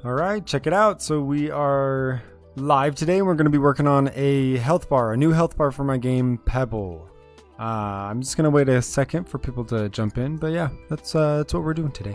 All right, check it out. So we are live today and we're going to be working on a health bar, a new health bar for my game Pebble. I'm just going to wait a second for people to jump in, but yeah, that's what we're doing today.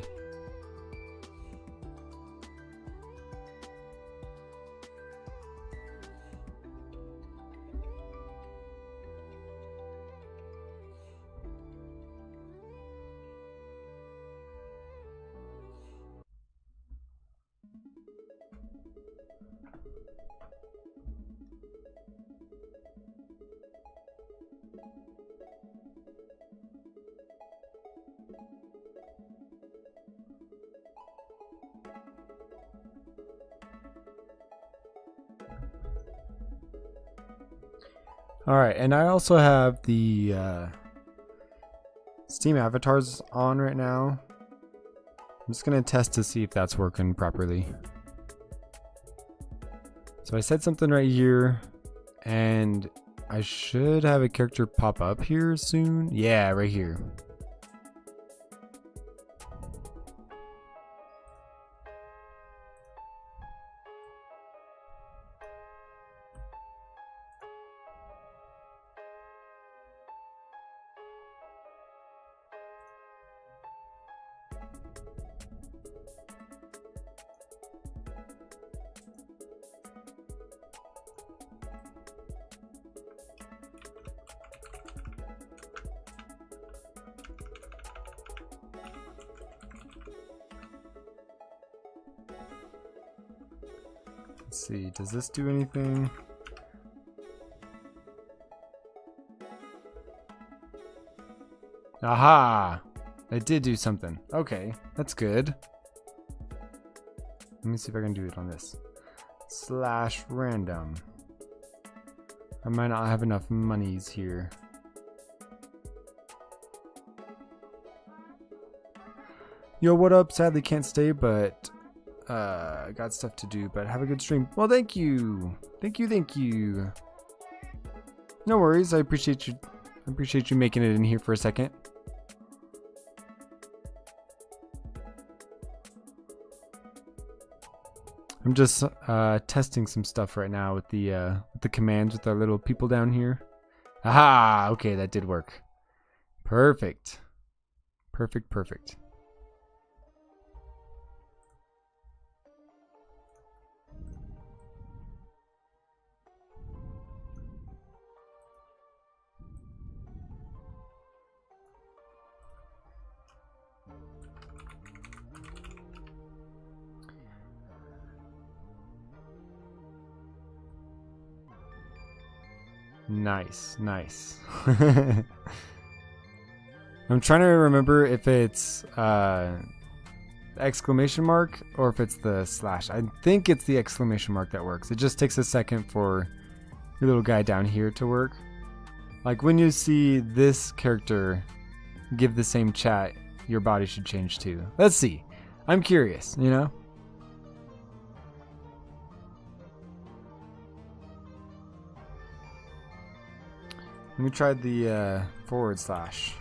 All right, and I also have the Steam avatars on right now. I'm just gonna test to see if that's working properly. So I said something right here, and I should have a character pop up here soon. Yeah, right here. Let's see, does this do anything? Aha! It did do something. Okay, that's good. Let me see if I can do it on this. /random. I might not have enough monies here. Yo, what up? Sadly can't stay, but I got stuff to do, but have a good stream. Well, thank you. Thank you. No worries. I appreciate you. I appreciate you making it in here for a second. I'm just testing some stuff right now with the commands with our little people down here. Aha! Okay, that did work. Perfect. Perfect. Nice. I'm trying to remember if it's exclamation mark or if it's the slash. I think it's the exclamation mark that works. It just takes a second for your little guy down here to work. Like when you see this character give the same chat, your body should change too. Let's see. I'm curious, you know? Let me try the /.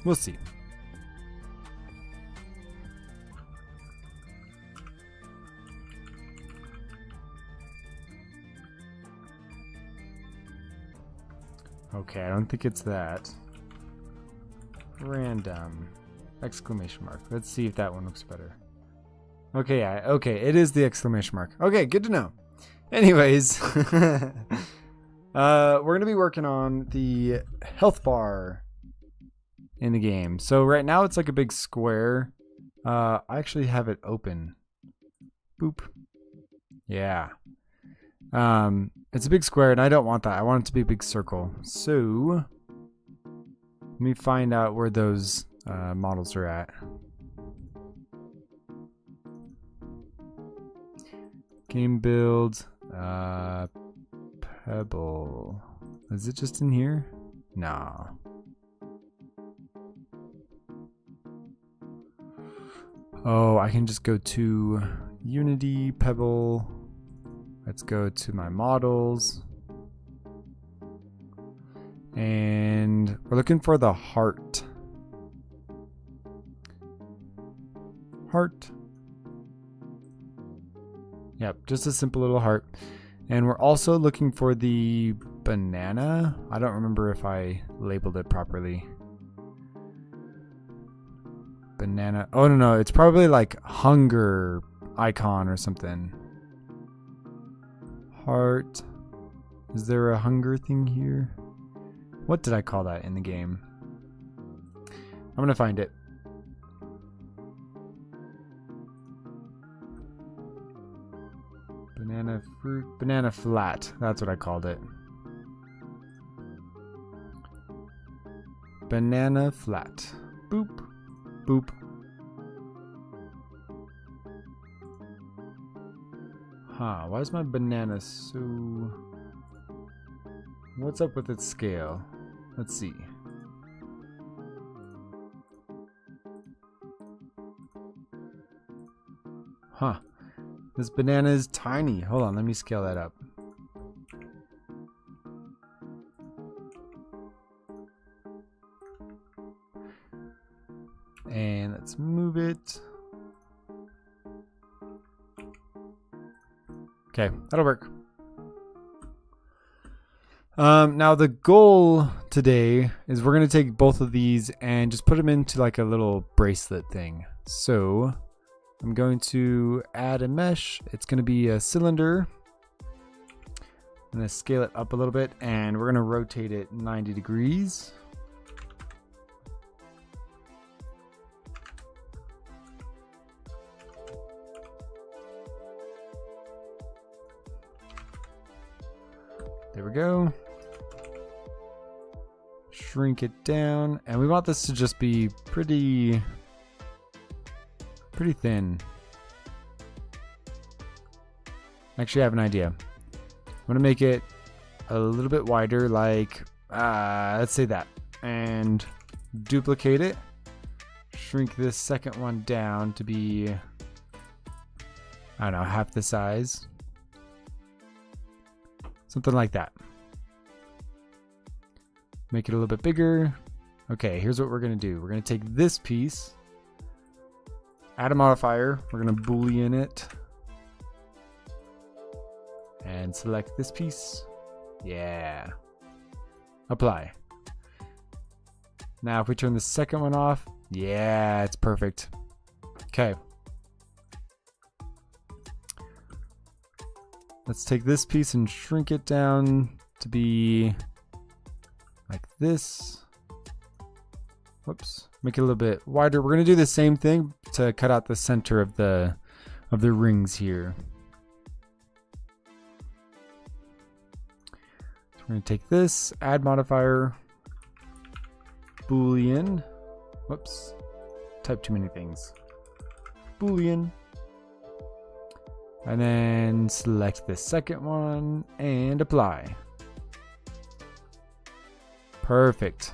We'll see. Okay, I don't think it's that. Random exclamation mark. Let's see if that one looks better. Okay, yeah, okay, it is the exclamation mark. Okay, good to know. Anyways, we're gonna be working on the health bar in the game. So right now it's like a big square. I actually have it open. Boop. Yeah. It's a big square and I don't want that. I want it to be a big circle. So let me find out where those models are at. Game build, Pebble. Is it just in here? No. Oh, I can just go to Unity, Pebble. Let's go to my models. And we're looking for the heart. Heart. Yep, just a simple little heart. And we're also looking for the banana. I don't remember if I labeled it properly. Banana. Oh, no, it's probably like hunger icon or something. Heart. Is there a hunger thing here? What did I call that in the game? I'm gonna find it. Banana fruit. Banana flat. That's what I called it. Banana flat. Boop. Boop. Huh, why is my banana so... What's up with its scale? Let's see. Huh. This banana is tiny. Hold on, let me scale that up. And let's move it. Okay, that'll work. Now the goal today is we're going to take both of these and just put them into like a little bracelet thing. So I'm going to add a mesh. It's going to be a cylinder. I'm going to scale it up a little bit and we're going to rotate it 90 degrees. There we go. Shrink it down, and we want this to just be pretty thin. Actually, I have an idea. I'm gonna make it a little bit wider, like let's say that, and duplicate it. Shrink this second one down to be, I don't know, half the size. Something like that. Make it a little bit bigger. Okay, here's what we're gonna do. We're gonna take this piece, add a modifier. We're gonna boolean it and select this piece. Yeah. Apply. Now if we turn the second one off, yeah, it's perfect. Okay. Let's take this piece and shrink it down to be like this. Whoops. Make it a little bit wider. We're going to do the same thing to cut out the center of the rings here. So we're going to take this, add modifier, boolean. Whoops. Type too many things. Boolean. And then select the second one and apply. Perfect.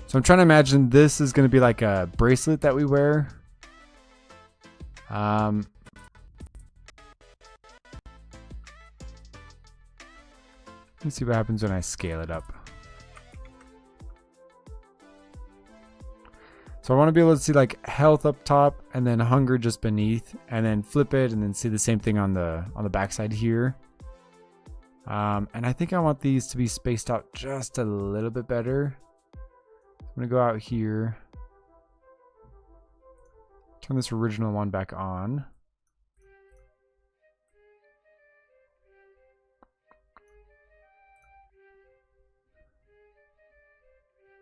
So I'm trying to imagine this is going to be like a bracelet that we wear. Let's see what happens when I scale it up. So I want to be able to see like health up top and then hunger just beneath, and then flip it and then see the same thing on the backside here. And I think I want these to be spaced out just a little bit better. I'm going to go out here, turn this original one back on.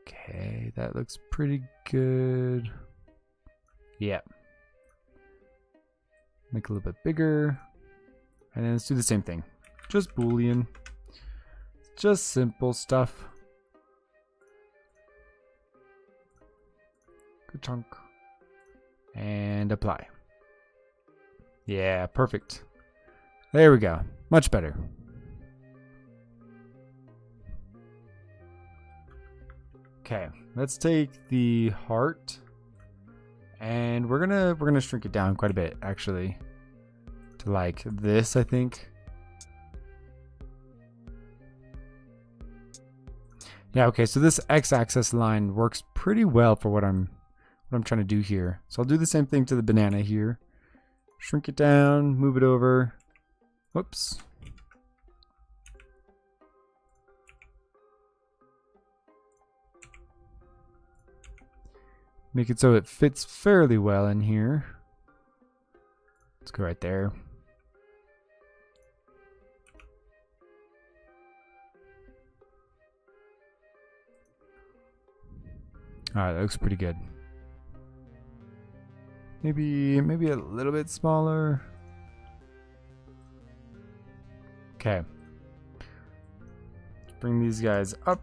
Okay, that looks pretty good. Yeah. Make it a little bit bigger. And then let's do the same thing. Just Boolean. Just simple stuff. Good chunk. And apply. Yeah, perfect. There we go. Much better. Okay, let's take the heart, and we're gonna shrink it down quite a bit, actually, to like this, I think. Yeah, okay, so this x-axis line works pretty well for what I'm trying to do here. So I'll do the same thing to the banana here. Shrink it down, move it over. Whoops. Make it so it fits fairly well in here. Let's go right there. Alright, that looks pretty good. Maybe a little bit smaller. Okay. Let's bring these guys up.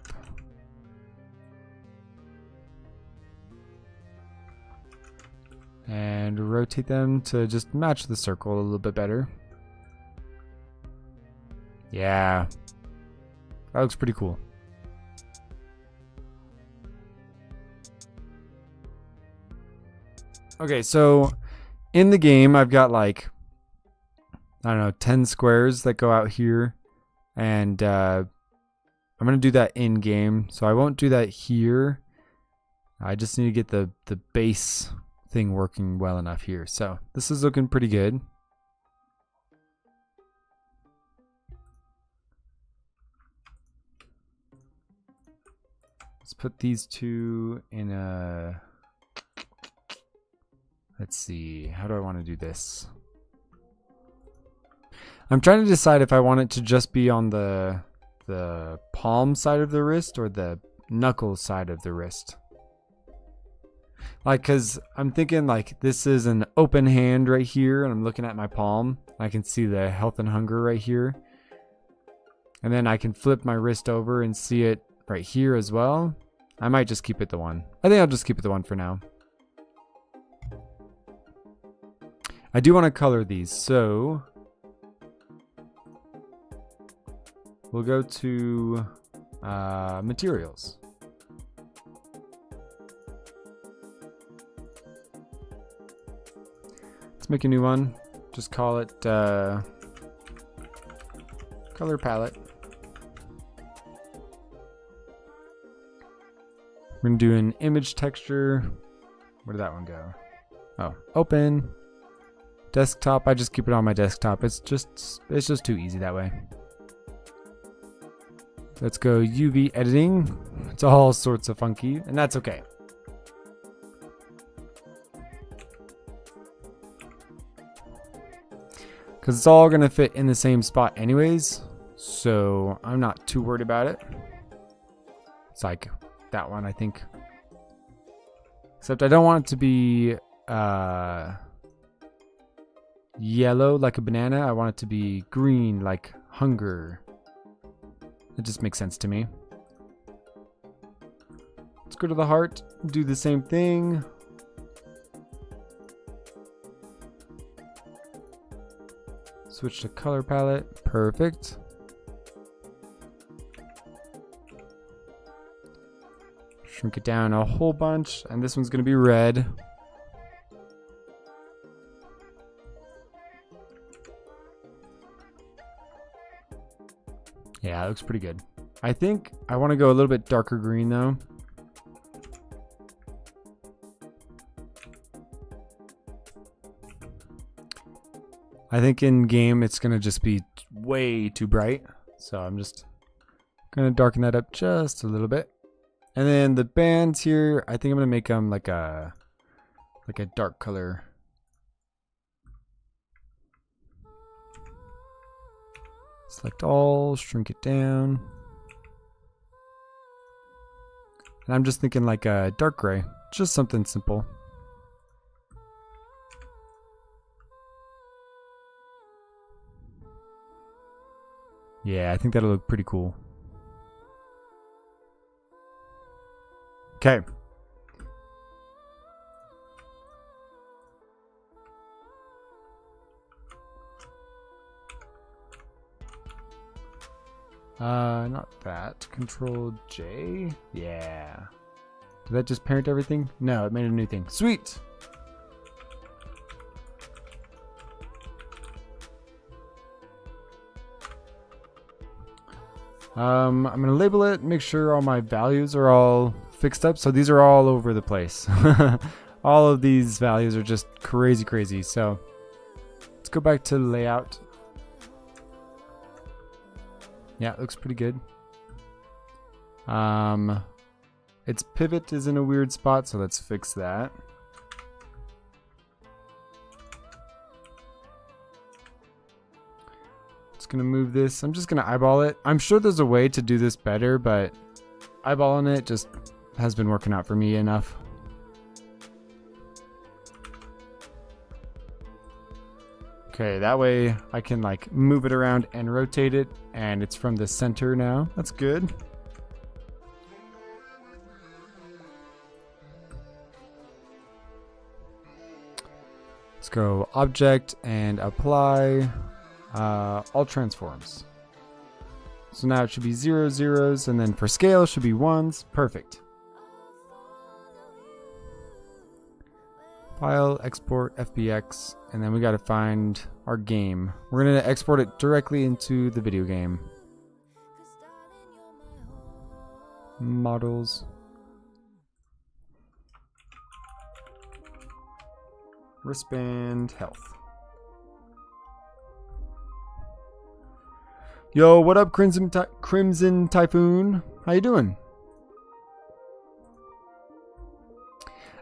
And rotate them to just match the circle a little bit better. Yeah. That looks pretty cool. Okay, so in the game, I've got like, I don't know, 10 squares that go out here. And I'm going to do that in game. So I won't do that here. I just need to get the base thing working well enough here. So this is looking pretty good. Let's put these two in a... Let's see, how do I want to do this? I'm trying to decide if I want it to just be on the palm side of the wrist or the knuckle side of the wrist. Like, cause I'm thinking like this is an open hand right here and I'm looking at my palm. I can see the health and hunger right here. And then I can flip my wrist over and see it right here as well. I might just keep it the one. I think I'll just keep it the one for now. I do want to color these, so we'll go to materials. Let's make a new one. Just call it color palette. We're going to do an image texture. Where did that one go? Oh, open. Desktop, I just keep it on my desktop. It's just too easy that way. Let's go UV editing. It's all sorts of funky, and that's okay. Because it's all gonna fit in the same spot anyways, so I'm not too worried about it. It's like that one, I think. Except I don't want it to be yellow like a banana. I want it to be green like hunger. It just makes sense to me. Let's go to the heart, do the same thing. Switch to color palette, perfect. Shrink it down a whole bunch, and this one's gonna be red. Yeah, it looks pretty good. I think I want to go a little bit darker green though. I think in game it's going to just be way too bright. So I'm just going to darken that up just a little bit. And then the bands here, I think I'm going to make them like a dark color. Select all, shrink it down. And I'm just thinking like a dark gray, just something simple. Yeah, I think that'll look pretty cool. Okay. Not that. Control J. Yeah. Did that just parent everything? No, it made a new thing. Sweet! I'm going to label it, make sure all my values are all fixed up. So these are all over the place. All of these values are just crazy, crazy. So let's go back to layout. Yeah, it looks pretty good. Its pivot is in a weird spot, so let's fix that. Just gonna move this. I'm just gonna eyeball it. I'm sure there's a way to do this better, but eyeballing it just has been working out for me enough. Okay, that way I can like move it around and rotate it, and it's from the center now. That's good. Let's go object and apply all transforms. So now it should be 0, 0s, and then for scale it should be 1s. Perfect. File, export, FBX, and then we got to find our game. We're going to export it directly into the video game. Models. Wristband health. Yo, what up, Crimson Typhoon? How you doing?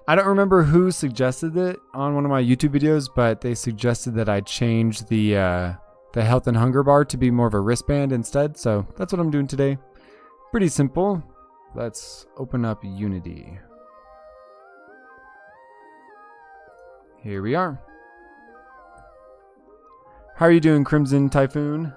I don't remember who suggested it on one of my YouTube videos, but they suggested that I change the health and hunger bar to be more of a wristband instead. So that's what I'm doing today. Pretty simple. Let's open up Unity. Here we are. How are you doing, Crimson Typhoon?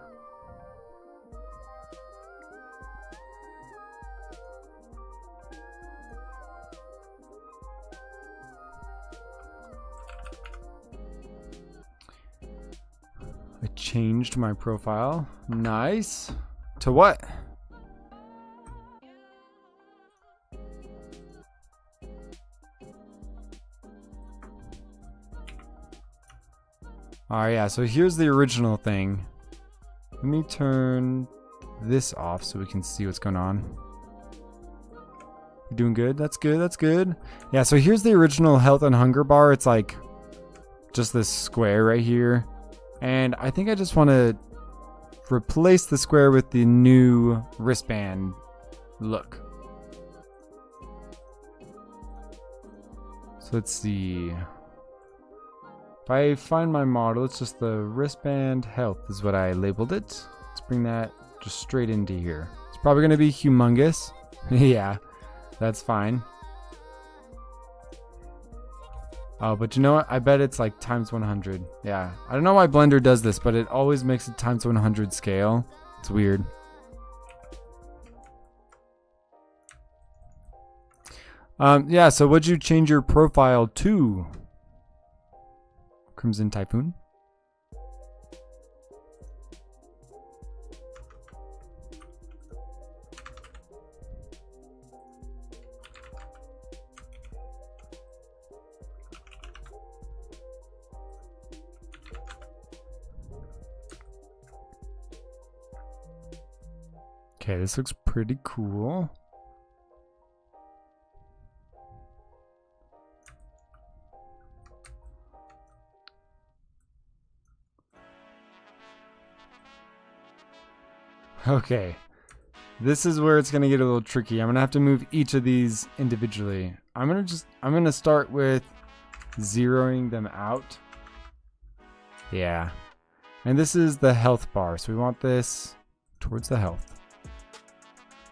I changed my profile. Nice. To what? Alright, yeah, so here's the original thing. Let me turn this off so we can see what's going on. You're doing good? That's good, that's good. Yeah, so here's the original health and hunger bar. It's like just this square right here. And I think I just want to replace the square with the new wristband look. So let's see. If I find my model, it's just the wristband health is what I labeled it. Let's bring that just straight into here. It's probably going to be humongous. Yeah, that's fine. Oh, but you know what? I bet it's like times 100. Yeah, I don't know why Blender does this, but it always makes it times 100 scale. It's weird. Yeah, so what'd you change your profile to? Crimson Typhoon. Okay, this looks pretty cool. Okay, this is where it's gonna get a little tricky. I'm gonna have to move each of these individually. I'm gonna start with zeroing them out. Yeah, and this is the health bar, so we want this towards the health.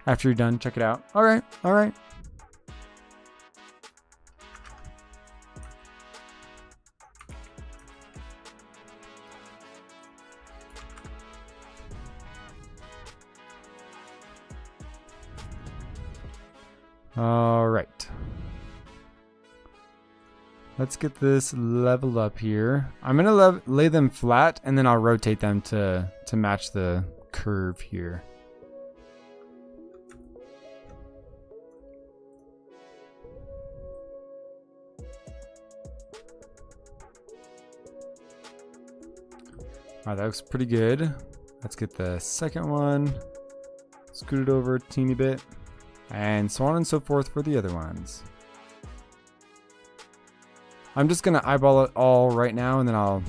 After you're done, check it out. All right, all right. All right. Let's get this leveled up here. I'm gonna lay them flat, and then I'll rotate them to match the curve here. Alright, that looks pretty good. Let's get the second one. Scoot it over a teeny bit. And so on and so forth for the other ones. I'm just gonna eyeball it all right now, and then I'll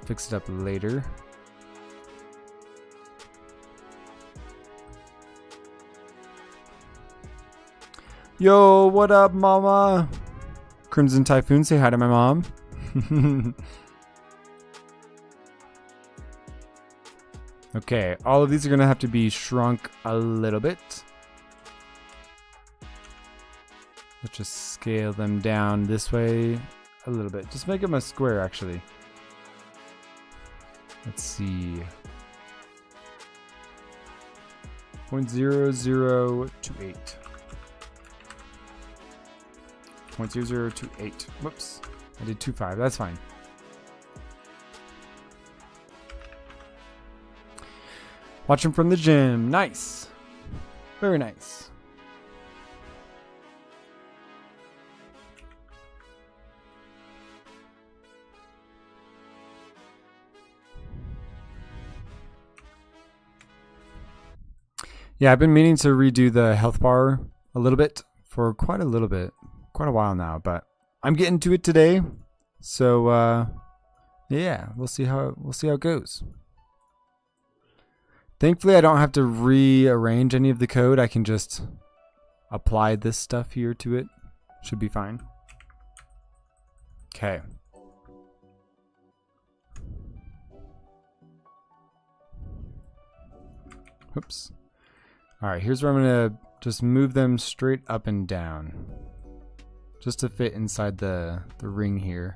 fix it up later. Yo, what up, mama? Crimson Typhoon, say hi to my mom. Okay, all of these are gonna have to be shrunk a little bit. Let's just scale them down this way a little bit. Just make them a square, actually. Let's see. 0.0028. 0.0028. Whoops. I did 2.5. That's fine. Watching from the gym. Nice. Very nice. Yeah, I've been meaning to redo the health bar a little bit for quite a while now, but I'm getting to it today. So yeah, we'll see how it goes. Thankfully, I don't have to rearrange any of the code. I can just apply this stuff here to it. Should be fine. Okay. Oops. All right, here's where I'm gonna just move them straight up and down, just to fit inside the ring here.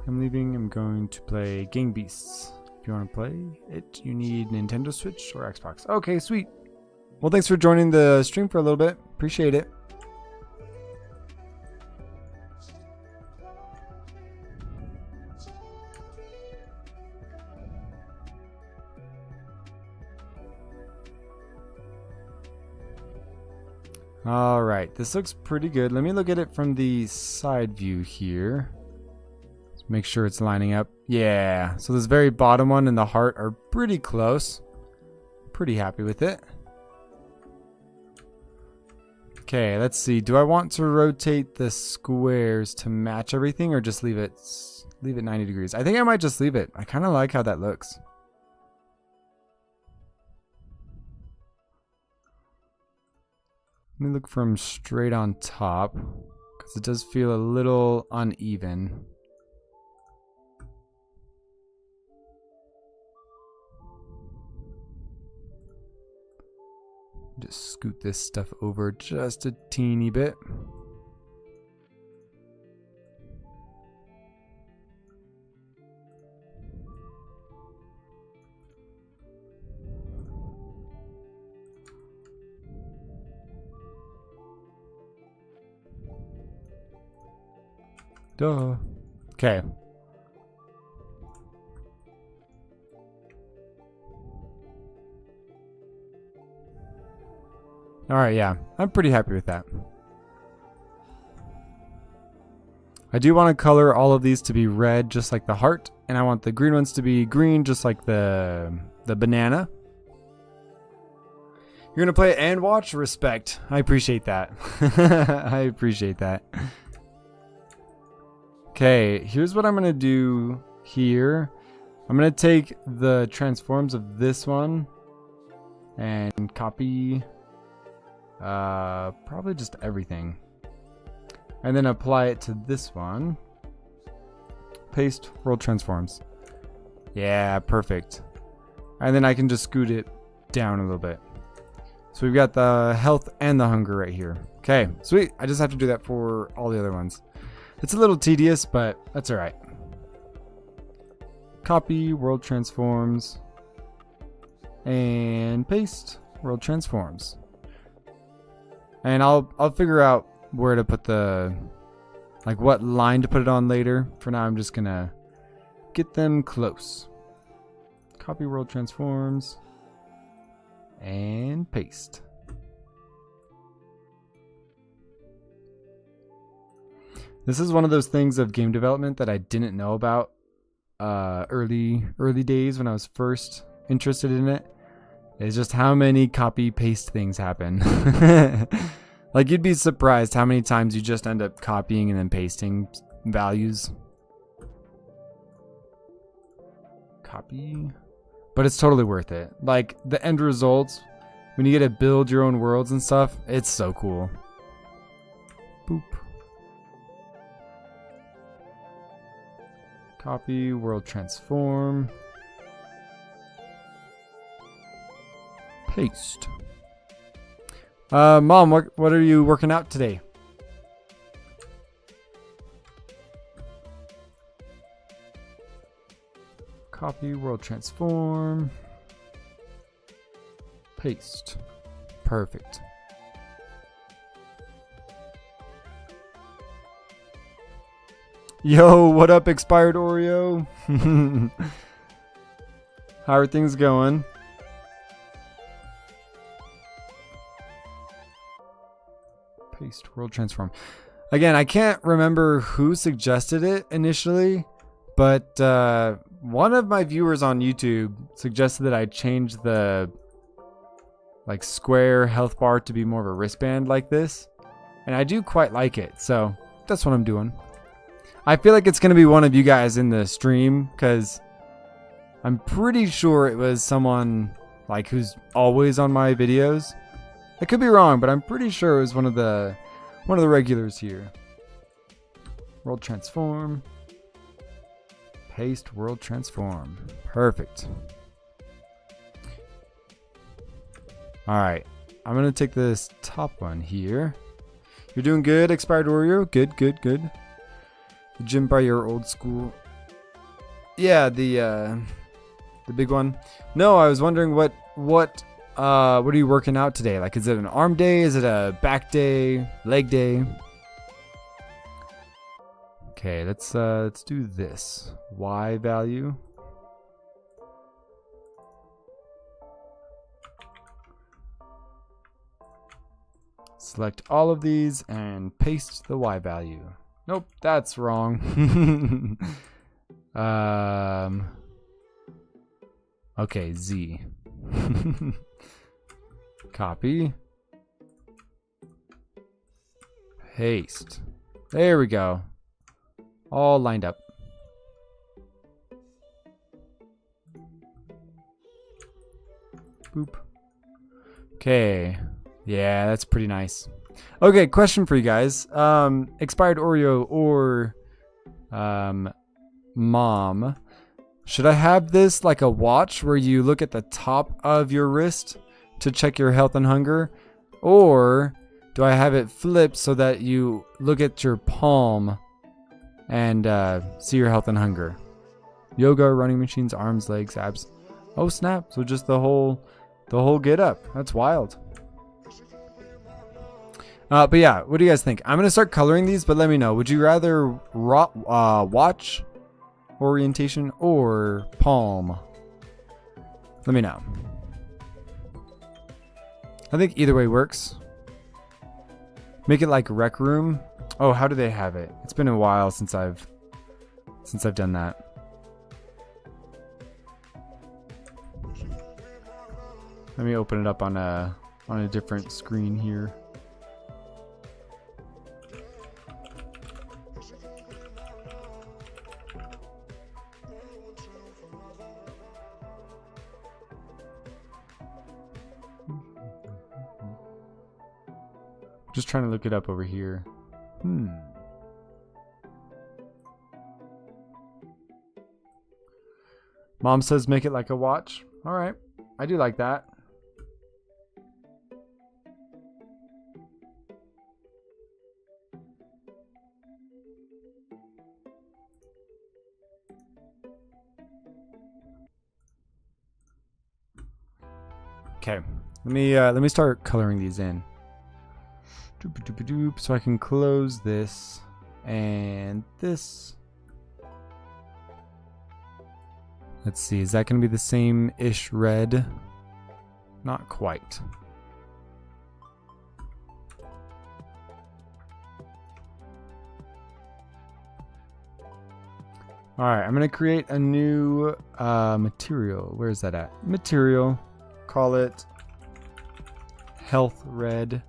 I'm leaving. I'm going to play Gang Beasts. If you want to play it, you need Nintendo Switch or Xbox. Okay, sweet. Well, thanks for joining the stream for a little bit. Appreciate it. All right, this looks pretty good. Let me look at it from the side view here. Make sure it's lining up. Yeah, so this very bottom one and the heart are pretty close. Pretty happy with it. Okay, let's see. Do I want to rotate the squares to match everything, or just leave it 90 degrees? I think I might just leave it. I kind of like how that looks. Let me look from straight on top, because it does feel a little uneven. Just scoot this stuff over just a teeny bit. Duh. Okay. Alright, yeah. I'm pretty happy with that. I do want to color all of these to be red, just like the heart. And I want the green ones to be green, just like the banana. You're going to play it and watch? Respect. I appreciate that. I appreciate that. Okay, here's what I'm going to do here. I'm going to take the transforms of this one and copy probably just everything, and then apply it to this one. Paste world transforms. Yeah, perfect. And then I can just scoot it down a little bit. So we've got the health and the hunger right here. Okay, sweet. I just have to do that for all the other ones. It's a little tedious, but that's all right. Copy world transforms and paste world transforms. And I'll figure out where to put the like what line to put it on later. For now, I'm just gonna get them close. Copy world transforms and paste. This is one of those things of game development that I didn't know about early days when I was first interested in it. It's just how many copy paste things happen. Like, you'd be surprised how many times you just end up copying and then pasting values. Copy. But it's totally worth it. Like, the end results, when you get to build your own worlds and stuff, it's so cool. Boop. Copy, world transform. Paste. Mom, what are you working out today? Copy, world transform. Paste. Perfect. Yo, what up, expired Oreo? How are things going? Paste, world transform. Again, I can't remember who suggested it initially, but one of my viewers on YouTube suggested that I change the like square health bar to be more of a wristband like this, and I do quite like it, so that's what I'm doing. I feel like it's going to be one of you guys in the stream, because I'm pretty sure it was someone like who's always on my videos. I could be wrong, but I'm pretty sure it was one of the regulars here. World transform. Paste, world transform. Perfect. All right, I'm gonna take this top one here. You're doing good, expired Oreo. Good, good, good. The gym by your old school. Yeah, the big one. No, I was wondering what are you working out today? Like, is it an arm day? Is it a back day? Leg day? Okay, let's do this. Y value. Select all of these and paste the Y value. Nope, that's wrong. Okay, Z. Copy. Paste. There we go. All lined up. Boop. Okay. Yeah, that's pretty nice. Okay, question for you guys. Expired Oreo or Mom, should I have this like a watch where you look at the top of your wrist to check your health and hunger? Or do I have it flipped so that you look at your palm and see your health and hunger? Yoga, running machines, arms, legs, abs. Oh snap, so just the whole get up. That's wild. But yeah, what do you guys think? I'm going to start coloring these, but let me know. Would you rather watch orientation or palm? Let me know. I think either way works. Make it like Rec Room. Oh, how do they have it? It's been a while since I've done that. Let me open it up on a different screen here. Just trying to look it up over here. Mom says make it like a watch. All right. I do like that. Okay. Let me start coloring these in. So I can close this And this. Let's see, is that going to be the same-ish red? Not quite. Alright, I'm going to create a new material. Where is that at? Material. Call it Health Red.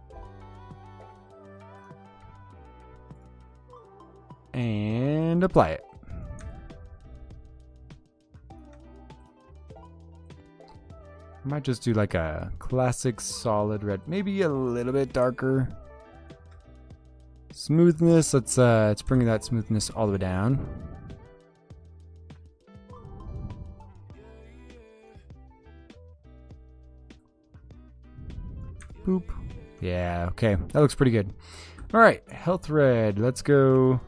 And apply it. I might just do like a classic solid red, maybe a little bit darker. Smoothness, let's bring that smoothness all the way down. Boop. Yeah, okay, that looks pretty good. All right, health red, let's go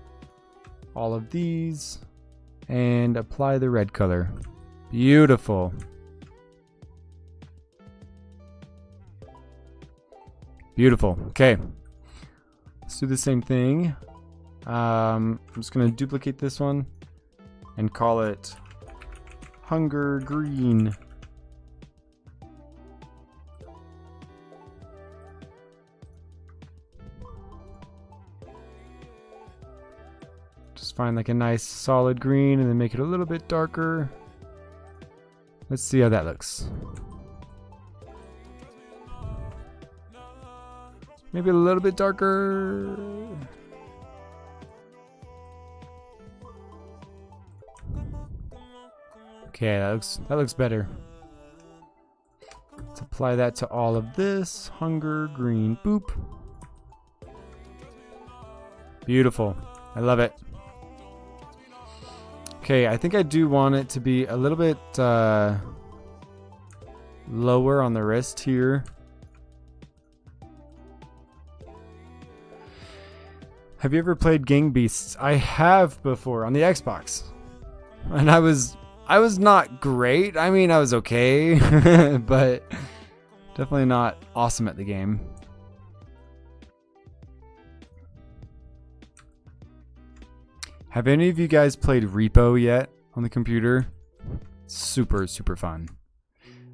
all of these and apply the red color. Beautiful. Beautiful. Okay. Let's do the same thing. I'm just going to duplicate this one and call it Hunger Green. Just find like a nice solid green and then make it a little bit darker. Let's see how that looks. Maybe a little bit darker. Okay, that looks better. Let's apply that to all of this. Hunger green. Boop. Beautiful. I love it. Okay, I think I do want it to be a little bit lower on the wrist here. Have you ever played Gang Beasts? I have before on the Xbox. And I was not great. I mean, I was okay, but definitely not awesome at the game. Have any of you guys played Repo yet on the computer? Super, super fun.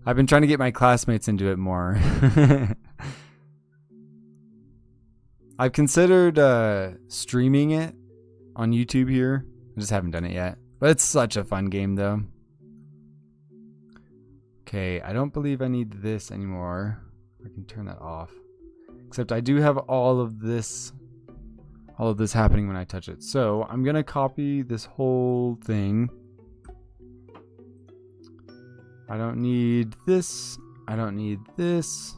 I've been trying to get my classmates into it more. I've considered streaming it on YouTube here. I just haven't done it yet. But it's such a fun game though. Okay, I don't believe I need this anymore. I can turn that off. Except I do have all of this happening when I touch it. So I'm gonna copy this whole thing. I don't need this. I don't need this.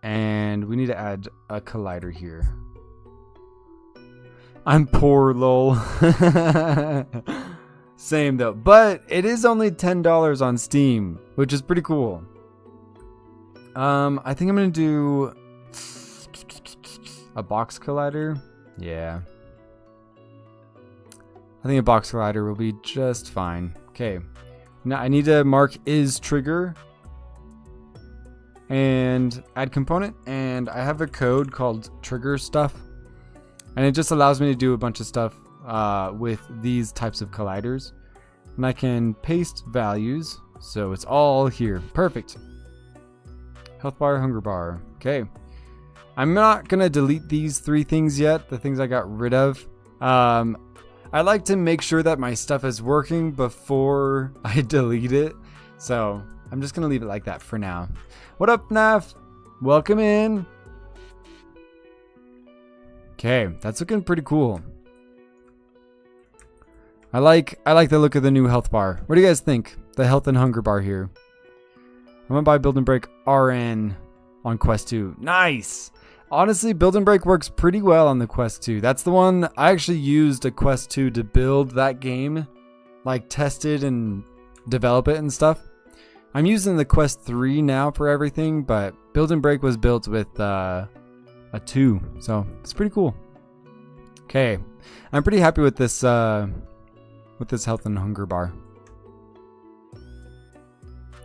And we need to add a collider here. I'm poor, lol. Same though, but it is only $10 on Steam, which is pretty cool. I think I'm gonna do a box collider. Yeah, I think a box collider will be just fine. Okay, now I need to mark is trigger and add component, and I have a code called trigger stuff, and it just allows me to do a bunch of stuff with these types of colliders, and I can paste values, so it's all here. Perfect. Health bar, hunger bar. Okay, I'm not gonna delete these three things yet, the things I got rid of. I like to make sure that my stuff is working before I delete it, so I'm just gonna leave it like that for now. What up, Naf? Welcome in. Okay, that's looking pretty cool. I like the look of the new health bar. What do you guys think? The health and hunger bar here. I'm gonna buy Build and Break RN on Quest 2. Nice! Honestly, Build and Break works pretty well on the Quest 2. That's the one I actually used a Quest 2 to build that game. Like, test it and develop it and stuff. I'm using the Quest 3 now for everything, but Build and Break was built with a 2, so it's pretty cool. Okay, I'm pretty happy with this health and hunger bar.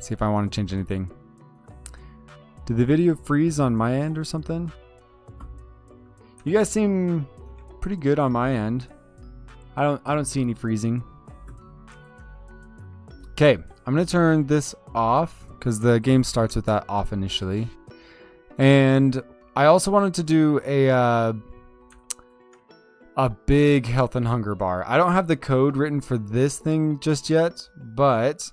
See if I want to change anything. Did the video freeze on my end or something? You guys seem pretty good on my end. I don't see any freezing. Okay, I'm gonna turn this off because the game starts with that off initially. And I also wanted to do a big health and hunger bar. I don't have the code written for this thing just yet, but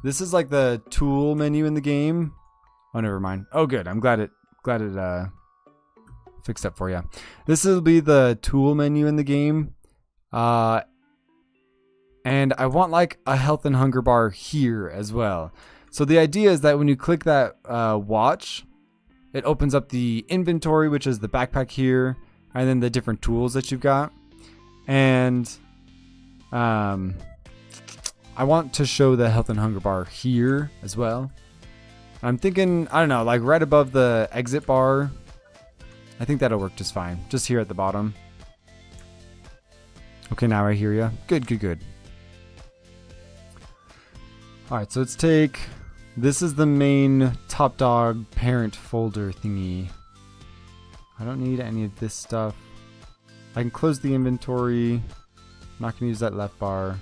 this is like the tool menu in the game. Oh, never mind. Oh, good. I'm glad it fixed up for you. This will be the tool menu in the game. And I want like a health and hunger bar here as well. So the idea is that when you click that watch, it opens up the inventory, which is the backpack here, and then the different tools that you've got. And I want to show the health and hunger bar here as well. I'm thinking, I don't know, like right above the exit bar. I think that'll work just fine. Just here at the bottom. Okay, now I hear you. Good, good, good. Alright, so let's take... This is the main Top Dog parent folder thingy. I don't need any of this stuff. I can close the inventory. I'm not going to use that left bar.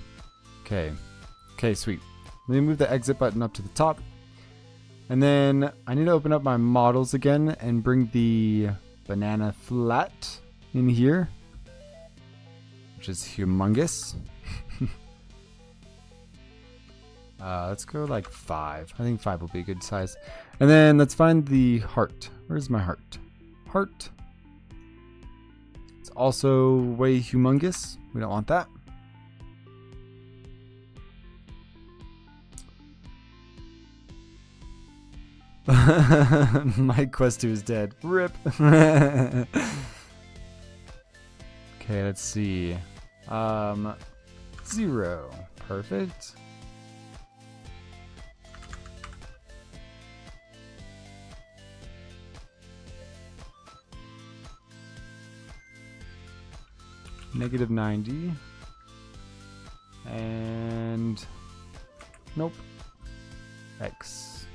Okay. Okay, sweet. Let me move the exit button up to the top. And then I need to open up my models again and bring the banana flat in here, which is humongous. Let's go like 5. I think 5 will be a good size. And then let's find the heart. Where's my heart? Heart. It's also way humongous. We don't want that. My quest 2 is dead. RIP. Okay, let's see. 0. Perfect. -90. And nope. X.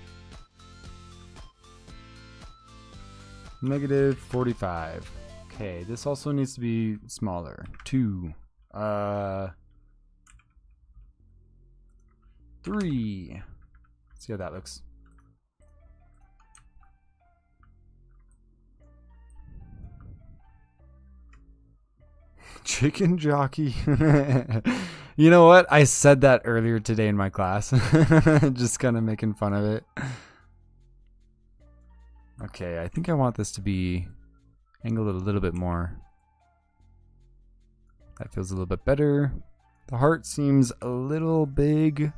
-45. Okay, this also needs to be smaller. 2. 3. See how that looks. Chicken jockey. You know what? I said that earlier today in my class. Just kind of making fun of it. Okay, I think I want this to be angled a little bit more. That feels a little bit better. The heart seems a little big.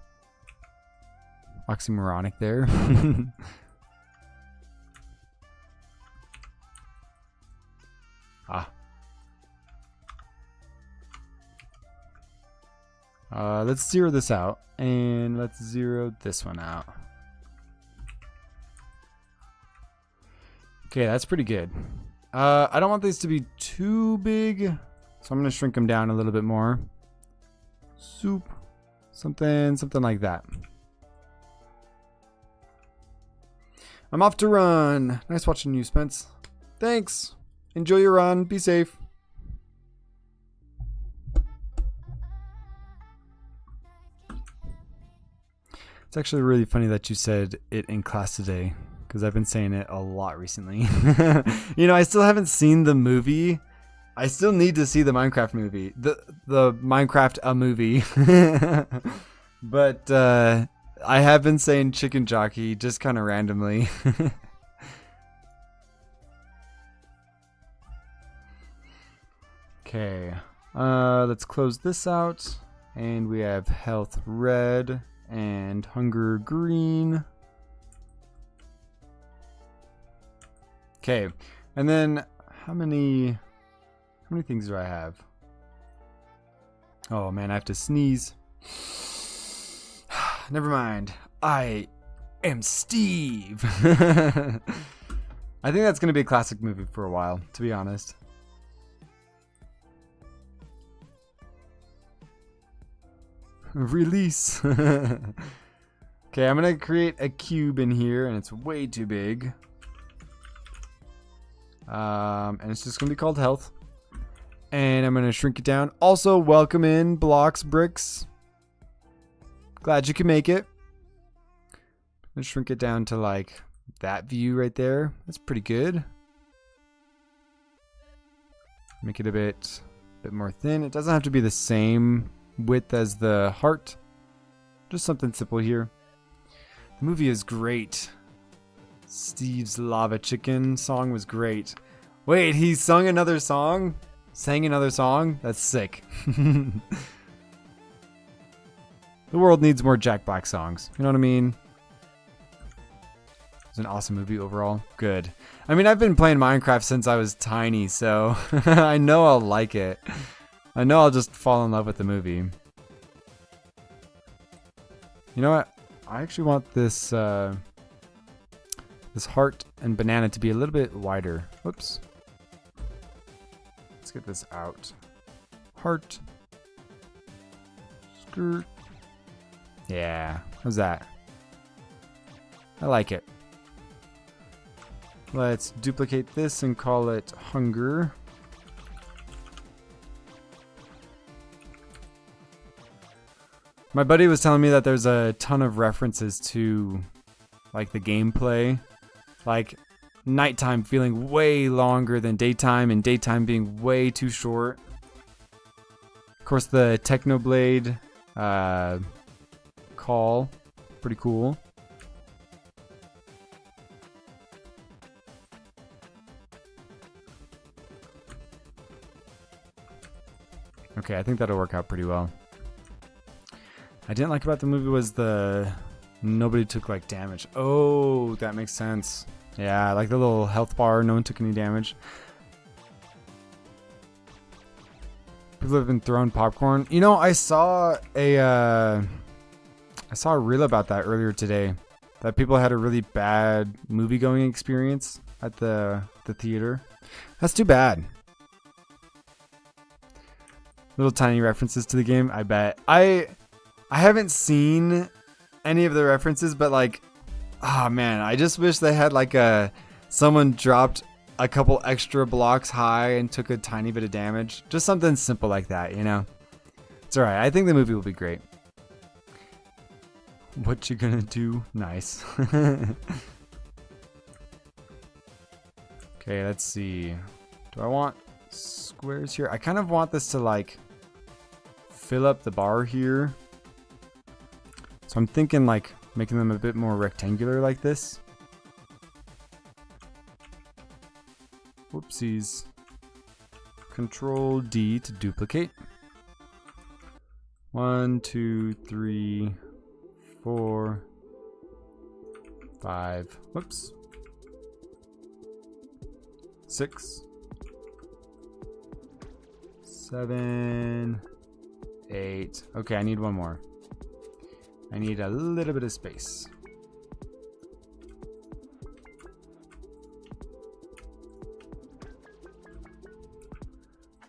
Oxymoronic there. Let's zero this out, and let's zero this one out. Okay, that's pretty good. I don't want these to be too big, so I'm gonna shrink them down a little bit more. Soup, something like that. I'm off to run. Nice watching you, Spence. Thanks. Enjoy your run. Be safe. It's actually really funny that you said it in class today, because I've been saying it a lot recently. You know, I still haven't seen the movie. I still need to see the Minecraft movie. The Minecraft movie. But I have been saying chicken jockey just kind of randomly. Okay. Let's close this out. And we have health red and hunger green. Okay, and then how many things do I have? Oh man, I have to sneeze. Never mind. I am Steve. I think that's gonna be a classic movie for a while, to be honest. Release. Okay, I'm gonna create a cube in here, and it's way too big. And it's just gonna be called health. And I'm going to shrink it down. Also, welcome in Blocks Bricks. Glad you can make it. I'm going to shrink it down to like that view right there. That's pretty good. Make it a bit more thin. It doesn't have to be the same width as the heart. Just something simple here. The movie is great. Steve's Lava Chicken song was great. Wait, he sung another song? Sang another song? That's sick. The world needs more Jack Black songs. You know what I mean? It's an awesome movie overall. Good. I mean, I've been playing Minecraft since I was tiny, so I know I'll like it. I know I'll just fall in love with the movie. You know what? I actually want this this heart and banana to be a little bit wider. Whoops. Let's get this out. Heart. Skirt. Yeah. How's that? I like it. Let's duplicate this and call it hunger. My buddy was telling me that there's a ton of references to like the gameplay. Like nighttime feeling way longer than daytime and daytime being way too short. Of course, the Technoblade call, pretty cool. Okay, I think that'll work out pretty well. I didn't like about the movie was the nobody took like damage. Oh, that makes sense. Yeah, like the little health bar, no one took any damage. People have been throwing popcorn. You know, I saw a reel about that earlier today. That people had a really bad movie going experience at the theater. That's too bad. Little tiny references to the game, I bet. I haven't seen any of the references, but like, oh man, I just wish they had like someone dropped a couple extra blocks high and took a tiny bit of damage. Just something simple like that, you know? It's alright, I think the movie will be great. What you gonna do? Nice. Okay, let's see. Do I want squares here? I kind of want this to like fill up the bar here. So I'm thinking like making them a bit more rectangular like this. Whoopsies. Control D to duplicate. 1, 2, 3, 4, 5. Whoops. 6, 7, 8. Okay, I need one more. I need a little bit of space.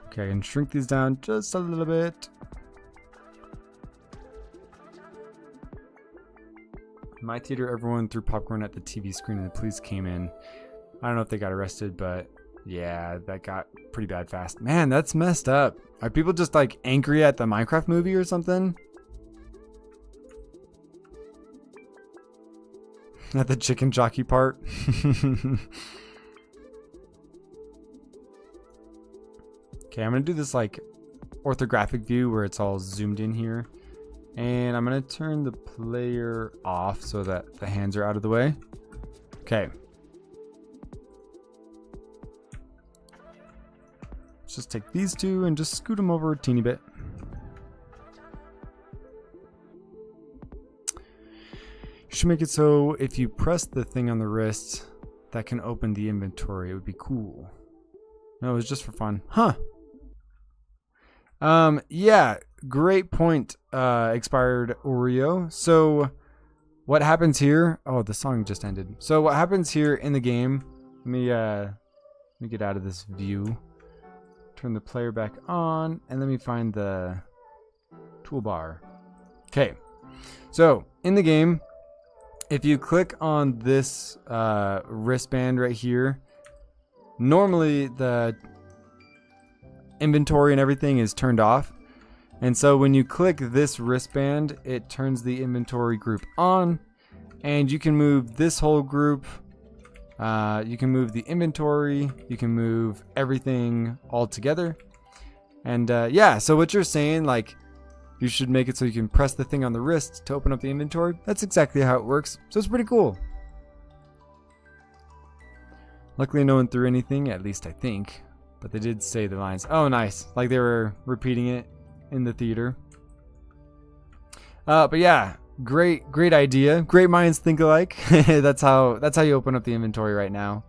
Okay, I can shrink these down just a little bit. In my theater, everyone threw popcorn at the TV screen and the police came in. I don't know if they got arrested, but yeah, that got pretty bad fast. Man, that's messed up. Are people just like angry at the Minecraft movie or something? At the chicken jockey part. Okay, I'm gonna do this like orthographic view where it's all zoomed in here. And I'm gonna turn the player off so that the hands are out of the way. Okay. Let's just take these two and just scoot them over a teeny bit. You should make it so if you press the thing on the wrist, that can open the inventory. It would be cool. No, it was just for fun. Huh. Yeah, great point, expired Oreo. So what happens here? Oh, the song just ended. So what happens here in the game, let me get out of this view. Turn the player back on and let me find the toolbar. Okay. So in the game, if you click on this wristband right here, normally the inventory and everything is turned off. And so when you click this wristband, it turns the inventory group on, and you can move this whole group. You can move the inventory, you can move everything all together. And yeah, so what you're saying, like, you should make it so you can press the thing on the wrist to open up the inventory. That's exactly how it works. So it's pretty cool. Luckily no one threw anything, at least I think. But they did say the lines. Oh, nice. Like they were repeating it in the theater. But yeah, great idea. Great minds think alike. That's how you open up the inventory right now.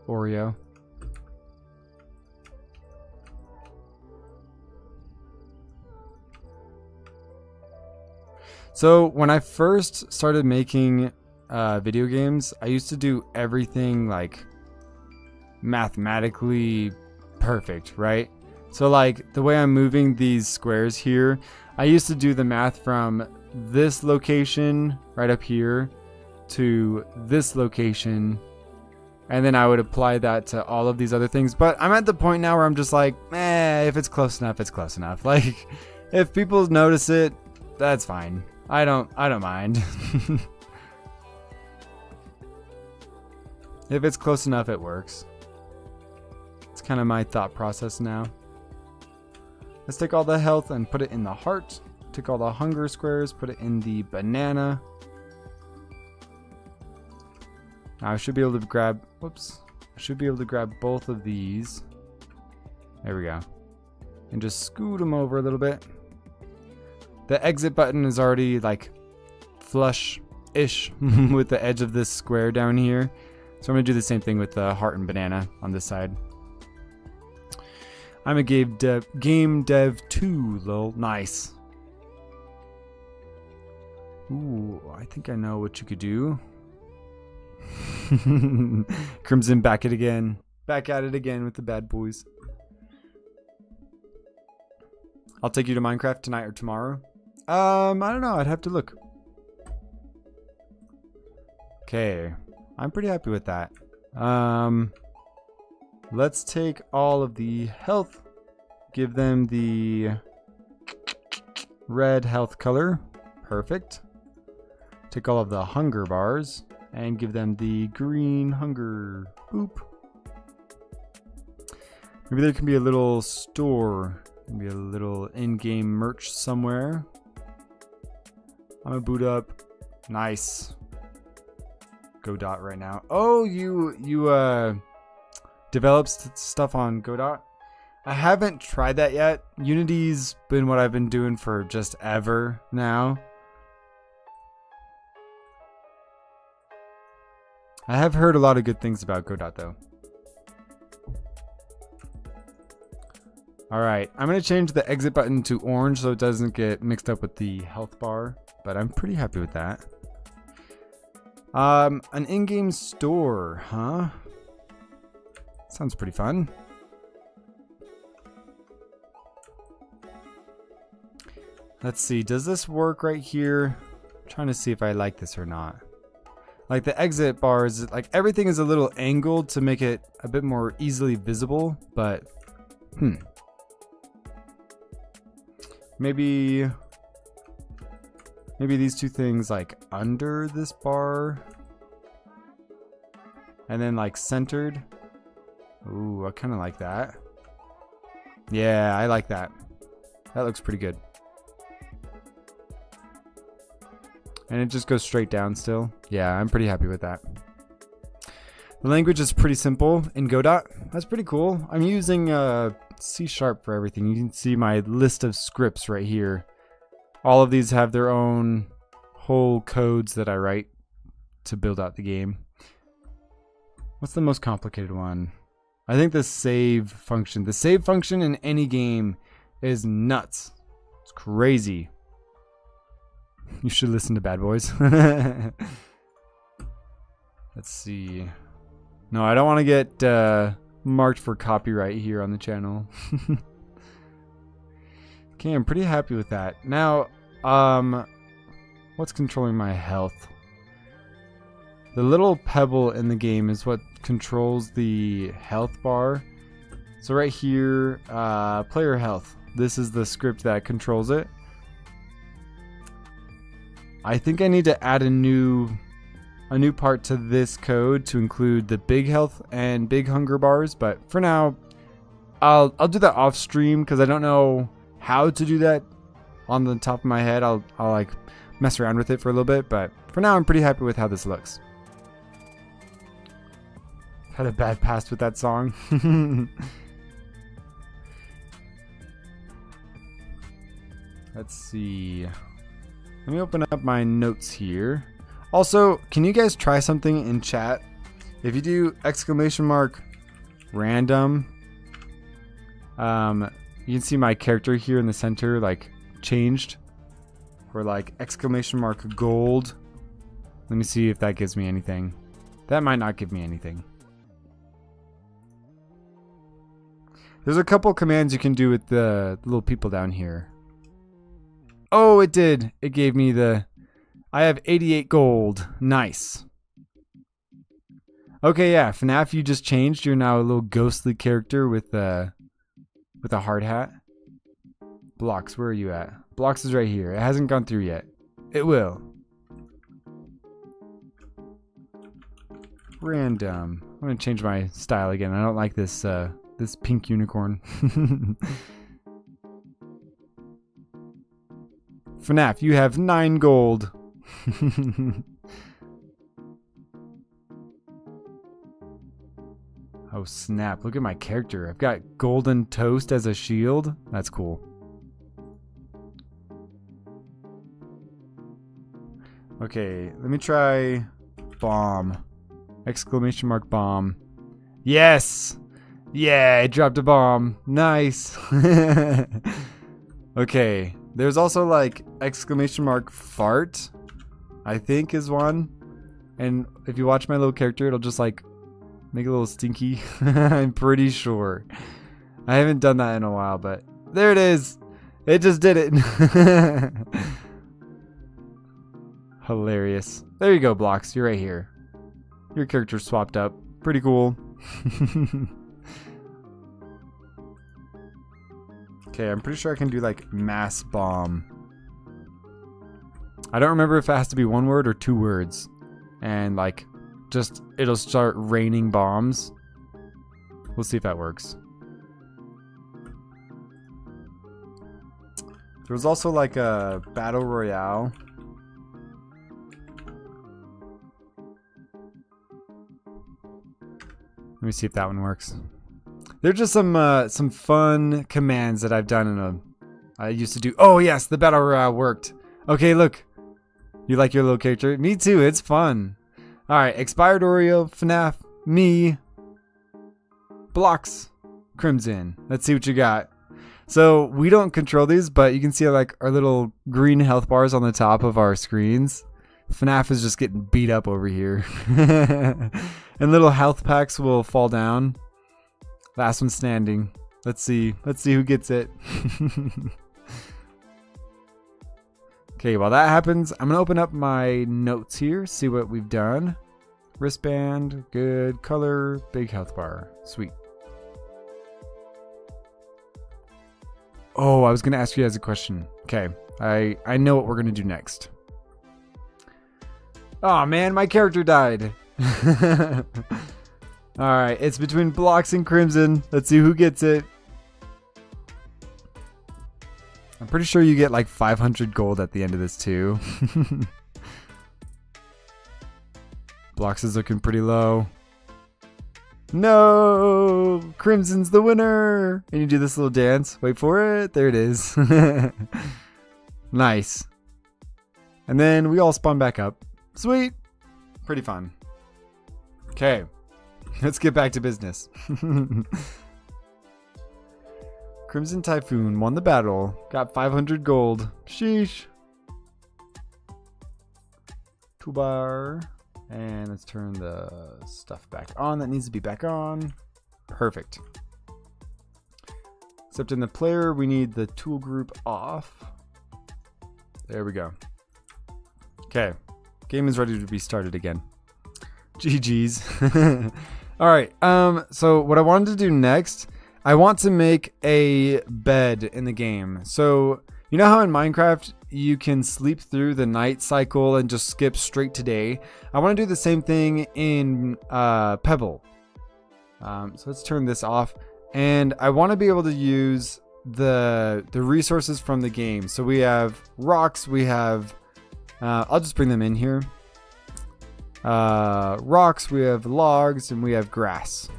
Oreo. So when I first started making video games, I used to do everything like mathematically perfect, right? So like the way I'm moving these squares here, I used to do the math from this location right up here to this location, and then I would apply that to all of these other things. But I'm at the point now where I'm just like, if it's close enough, it's close enough. Like if people notice it, that's fine. I don't mind. If it's close enough, it works. It's kind of my thought process now. Let's take all the health and put it in the heart. Take all the hunger squares, put it in the banana. Now I should be able to grab, whoops. I should be able to grab both of these. There we go. And just scoot them over a little bit. The exit button is already like flush-ish with the edge of this square down here. So I'm going to do the same thing with the heart and banana on this side. I'm a game dev too, lol. Nice. Ooh, I think I know what you could do. Crimson back at it again. Back at it again with the bad boys. I'll take you to Minecraft tonight or tomorrow. I don't know. I'd have to look. Okay. I'm pretty happy with that. Let's take all of the health. Give them the red health color. Perfect. Take all of the hunger bars and give them the green hunger. Boop. Maybe there can be a little store. Maybe a little in-game merch somewhere. I'm gonna boot up. Nice. Godot right now. Oh, you developed stuff on Godot? I haven't tried that yet. Unity's been what I've been doing for just ever now. I have heard a lot of good things about Godot though. Alright, I'm going to change the exit button to orange so it doesn't get mixed up with the health bar, but I'm pretty happy with that. An in-game store, huh? Sounds pretty fun. Let's see, does this work right here? I'm trying to see if I like this or not. Like the exit bars, like everything is a little angled to make it a bit more easily visible, but maybe these two things like under this bar and then like centered. Ooh, I kind of like that. Yeah, I like that. That looks pretty good. And it just goes straight down still. Yeah, I'm pretty happy with that. The language is pretty simple in Godot. That's pretty cool. I'm using C# for everything. You can see my list of scripts right here. All of these have their own whole codes that I write to build out the game. What's the most complicated one? I think the save function. The save function in any game is nuts. It's crazy. You should listen to Bad Boys. Let's see. No, I don't want to get marked for copyright here on the channel. Okay, I'm pretty happy with that. Now, what's controlling my health? The little pebble in the game is what controls the health bar. So right here, player health. This is the script that controls it. I think I need to add a new part to this code to include the big health and big hunger bars, but for now, I'll do that off stream because I don't know how to do that on the top of my head. I'll like mess around with it for a little bit, but for now I'm pretty happy with how this looks. Had a bad past with that song. Let's see. Let me open up my notes here. Also, can you guys try something in chat? If you do !random, you can see my character here in the center, like, changed. Or like !gold. Let me see if that gives me anything. That might not give me anything. There's a couple commands you can do with the little people down here. Oh, it did. It gave me the... I have 88 gold. Nice. Okay, yeah. FNAF, you just changed. You're now a little ghostly character with a hard hat. Blocks, where are you at? Blocks is right here. It hasn't gone through yet. It will. Random. I'm gonna change my style again. I don't like this this pink unicorn. FNAF, you have 9 gold. Oh snap, look at my character. I've got golden toast as a shield. That's cool. Okay, let me try bomb. !bomb. Yes! Yeah, I dropped a bomb. Nice. Okay, there's also like !fart, I think is one. And if you watch my little character, it'll just like make it a little stinky. I'm pretty sure. I haven't done that in a while, but there it is. It just did it. Hilarious. There you go, Blocks. You're right here. Your character's swapped up. Pretty cool. Okay, I'm pretty sure I can do like mass bomb. I don't remember if it has to be 1 word or 2 words. And like, just, it'll start raining bombs. We'll see if that works. There was also like a battle royale. Let me see if that one works. There's just some fun commands that I've done I used to do. Oh yes, the battle royale worked. Okay, look. You like your little character? Me too, it's fun. Alright, Expired Oreo, FNAF, me, Blocks, Crimson. Let's see what you got. So, we don't control these, but you can see like our little green health bars on the top of our screens. FNAF is just getting beat up over here. And little health packs will fall down. Last one standing. Let's see who gets it. Okay, while that happens, I'm gonna open up my notes here, see what we've done. Wristband, good. Color, big health bar. Sweet. Oh, I was gonna ask you guys a question. Okay, I know what we're gonna do next. Oh man, my character died. Alright, it's between Blocks and Crimson. Let's see who gets it. I'm pretty sure you get like 500 gold at the end of this too. Blocks is looking pretty low. No! Crimson's the winner! And you do this little dance. Wait for it. There it is. Nice. And then we all spawn back up. Sweet. Pretty fun. Okay. Let's get back to business. Crimson Typhoon won the battle. Got 500 gold. Sheesh. Toolbar. And let's turn the stuff back on that needs to be back on. Perfect. Except in the player, we need the tool group off. There we go. Okay. Game is ready to be started again. GG's. Alright, so what I wanted to do next, I want to make a bed in the game. So you know how in Minecraft you can sleep through the night cycle and just skip straight to day? I want to do the same thing in Pebble. So let's turn this off. And I want to be able to use the resources from the game. So we have rocks, we have I'll just bring them in here. Rocks, we have logs, and we have grass.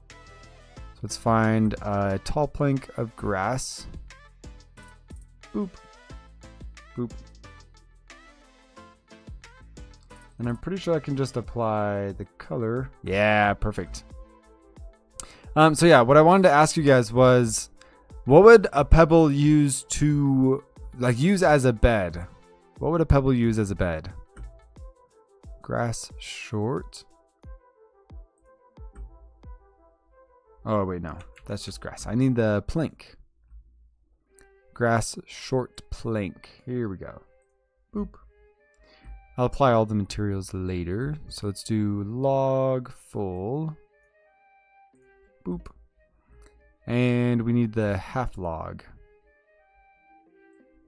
So let's find a tall plank of grass. Boop. Boop. And I'm pretty sure I can just apply the color. Yeah, perfect. So yeah, what I wanted to ask you guys was, what would a pebble use to, like, use as a bed? What would a pebble use as a bed? Grass short. Oh, wait, no. That's just grass. I need the plank. Grass short plank. Here we go. Boop. I'll apply all the materials later. So let's do log full. Boop. And we need the half log.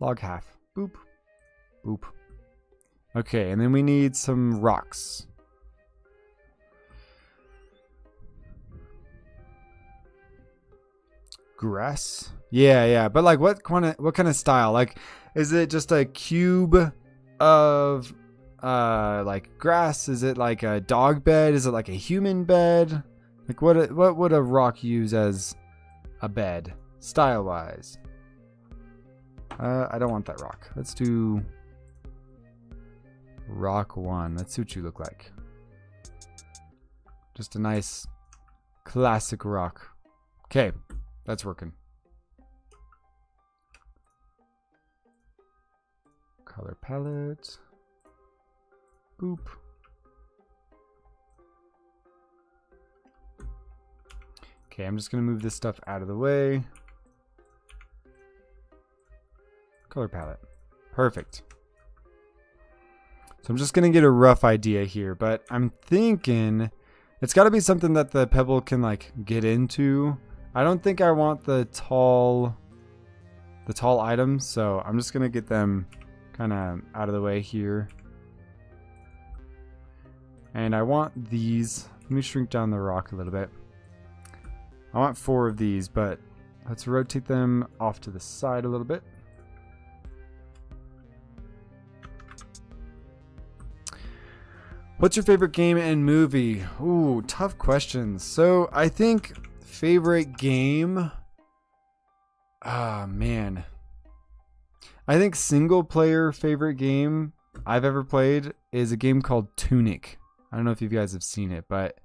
Log half. Boop. Boop. Okay, and then we need some rocks. Grass? Yeah, but like what kind of style? Like, is it just a cube of like grass? Is it like a dog bed? Is it like a human bed? Like what would a rock use as a bed, style wise? I don't want that rock. Let's do rock 1. Let's see what you look like. Just a nice classic rock. Okay, that's working. Color palette. Boop. Okay, I'm just gonna move this stuff out of the way. Color palette. Perfect. So I'm just gonna get a rough idea here, but I'm thinking it's gotta be something that the pebble can like get into. I don't think I want the tall items, so I'm just gonna get them kind of out of the way here. And I want these. Let me shrink down the rock a little bit. I want 4 of these, but let's rotate them off to the side a little bit. What's your favorite game and movie? Ooh, tough questions. So I think favorite game. Ah, man. I think single player favorite game I've ever played is a game called Tunic. I don't know if you guys have seen it, but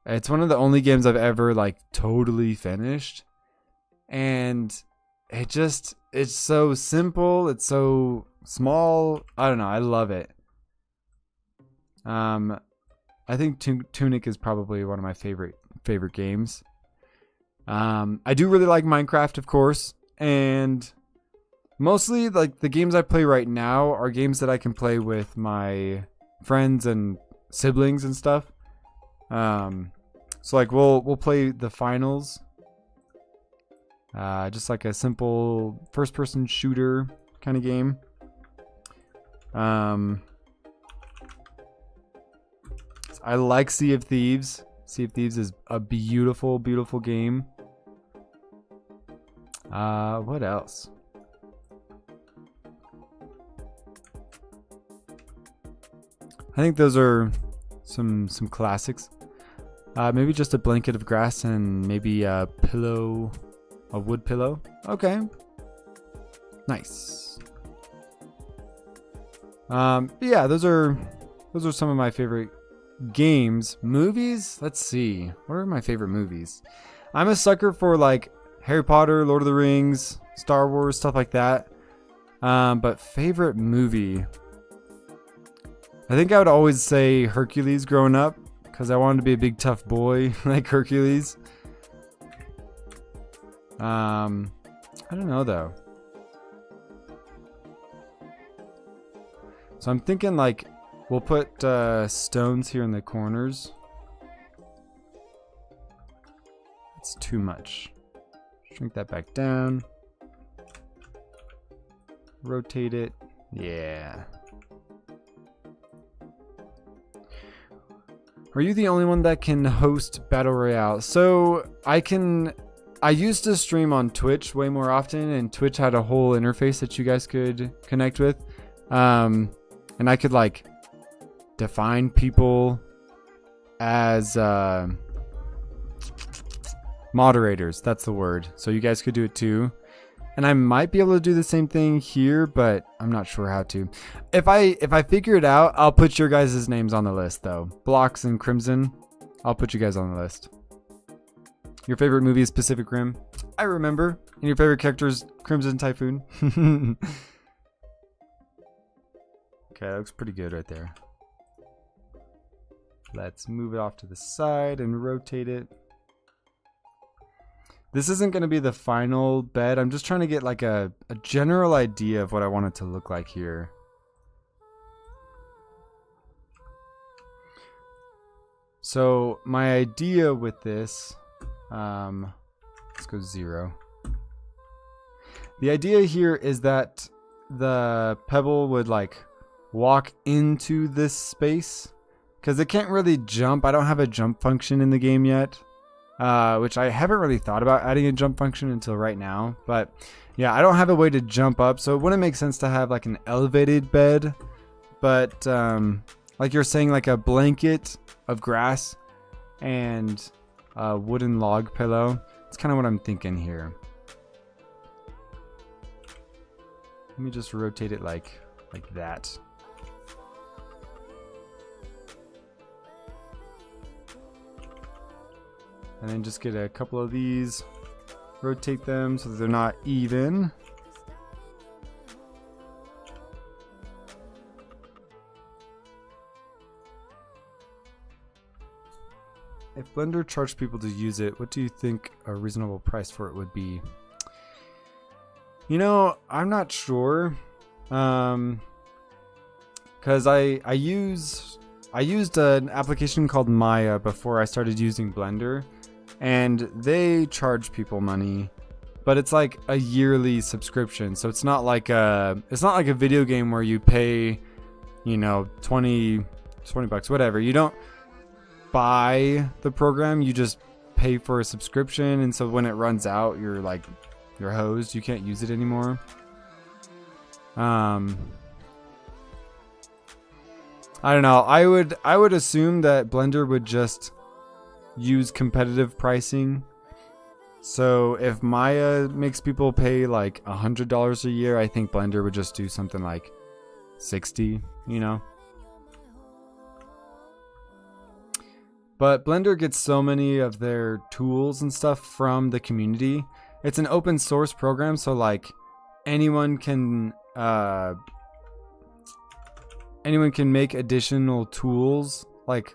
it's one of the only games I've ever like totally finished. And it's so simple. It's so small. I don't know. I love it. I think Tunic is probably one of my favorite games. I do really like Minecraft, of course, and mostly like the games I play right now are games that I can play with my friends and siblings and stuff. So like we'll play the finals, just like a simple first-person shooter kind of game. I like Sea of Thieves. Sea of Thieves is a beautiful, beautiful game. What else? I think those are some classics. Maybe just a blanket of grass and maybe a pillow, a wood pillow. Okay. Nice. Yeah, those are some of my favorite games. Movies? Let's see. What are my favorite movies? I'm a sucker for like Harry Potter, Lord of the Rings, Star Wars, stuff like that. But favorite movie? I think I would always say Hercules growing up, because I wanted to be a big tough boy like Hercules. I don't know though. So I'm thinking like we'll put stones here in the corners. That's too much. Shrink that back down. Rotate it. Yeah. Are you the only one that can host Battle Royale? So I used to stream on Twitch way more often, and Twitch had a whole interface that you guys could connect with. And I could like define people as moderators. That's the word. So you guys could do it too. And I might be able to do the same thing here, but I'm not sure how to. If I figure it out, I'll put your guys' names on the list though. Blocks and Crimson, I'll put you guys on the list. Your favorite movie is Pacific Rim. I remember. And your favorite character is Crimson Typhoon. Okay, that looks pretty good right there. Let's move it off to the side and rotate it. This isn't going to be the final bed. I'm just trying to get like a general idea of what I want it to look like here. So my idea with this, let's go 0. The idea here is that the pebble would like walk into this space because it can't really jump. I don't have a jump function in the game yet. Which I haven't really thought about adding a jump function until right now. But yeah, I don't have a way to jump up, so it wouldn't make sense to have like an elevated bed. But like you're saying, like a blanket of grass and a wooden log pillow. That's kind of what I'm thinking here. Let me just rotate it like that. And then just get a couple of these, rotate them so that they're not even. If Blender charged people to use it, what do you think a reasonable price for it would be? You know, I'm not sure. Because I used an application called Maya before I started using Blender. And they charge people money, but it's like a yearly subscription. So it's not like a video game where you pay, you know, 20 bucks, whatever. You don't buy the program, you just pay for a subscription. And so when it runs out, you're hosed. You can't use it anymore. I don't know. I would assume that Blender would just use competitive pricing. So if Maya makes people pay like $100 a year, I think Blender would just do something like 60, you know. But Blender gets so many of their tools and stuff from the community. It's an open source program, so like anyone can make additional tools. Like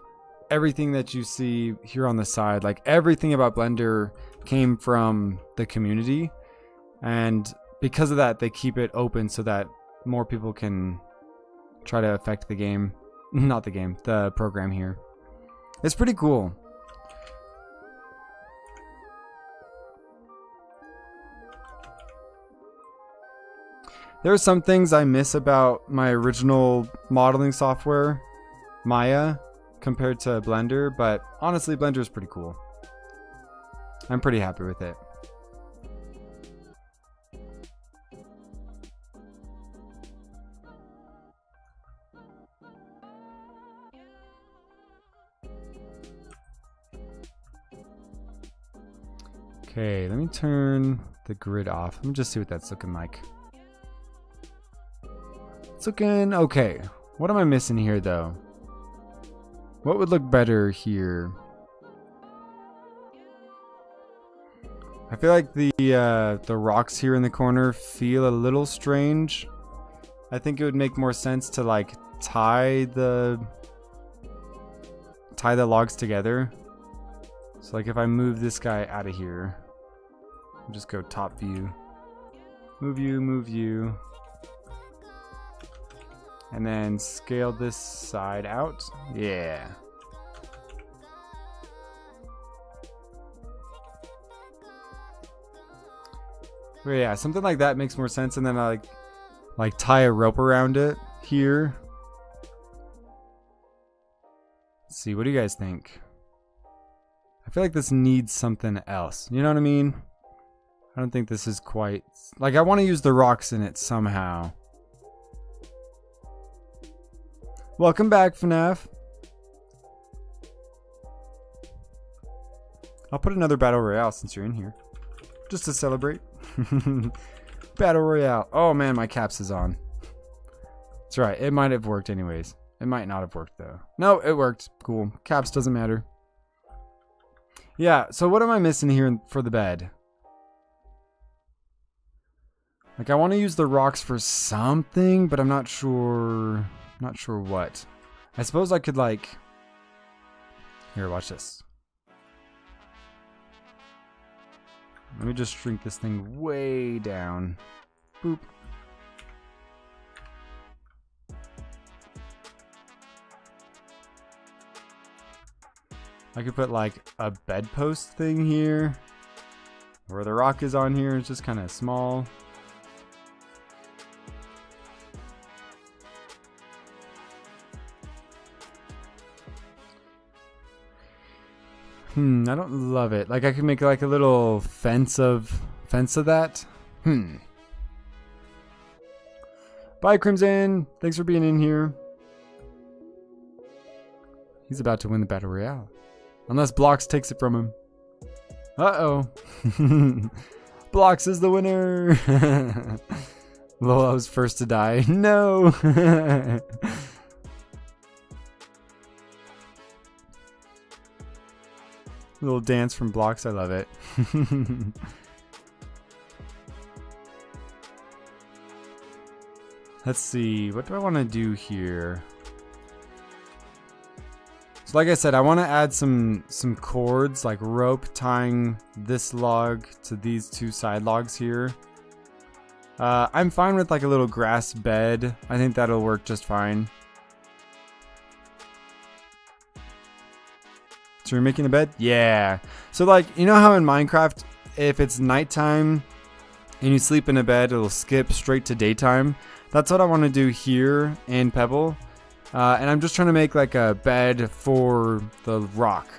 everything that you see here on the side, like everything about Blender came from the community, and because of that they keep it open so that more people can try to affect the game. Not the game, the program here. It's pretty cool. There are some things I miss about my original modeling software, Maya, compared to Blender, but honestly, Blender is pretty cool. I'm pretty happy with it. Okay, let me turn the grid off. Let me just see what that's looking like. It's looking okay. What am I missing here though? What would look better here? I feel like the rocks here in the corner feel a little strange. I think it would make more sense to like tie the logs together. So like if I move this guy out of here, I'll just go top view. Move you. And then scale this side out. Yeah. But yeah, something like that makes more sense, and then I like tie a rope around it here. Let's see, what do you guys think? I feel like this needs something else. You know what I mean? I don't think this is quite... Like, I want to use the rocks in it somehow. Welcome back, FNAF. I'll put another Battle Royale since you're in here. Just to celebrate. Battle Royale. Oh man, my caps is on. That's right, it might have worked anyways. It might not have worked though. No, it worked. Cool. Caps doesn't matter. Yeah, so what am I missing here for the bed? Like, I want to use the rocks for something, but I'm not sure... Not sure what. I suppose I could, like... Here, watch this. Let me just shrink this thing way down. Boop. I could put like a bedpost thing here. Where the rock is on here is just kind of small. I don't love it. Like, I could make like a little fence of that. Bye, Crimson. Thanks for being in here. He's about to win the Battle Royale. Unless Blocks takes it from him. Uh-oh. Blocks is the winner. Lol, I was first to die. No. Little dance from Blocks. I love it. Let's see. What do I want to do here? So like I said, I want to add some cords, like rope tying this log to these two side logs here. I'm fine with like a little grass bed. I think that'll work just fine. So you're making a bed? Yeah. So like, you know how in Minecraft, if it's nighttime and you sleep in a bed, it'll skip straight to daytime. That's what I want to do here in Pebble. And I'm just trying to make like a bed for the rock.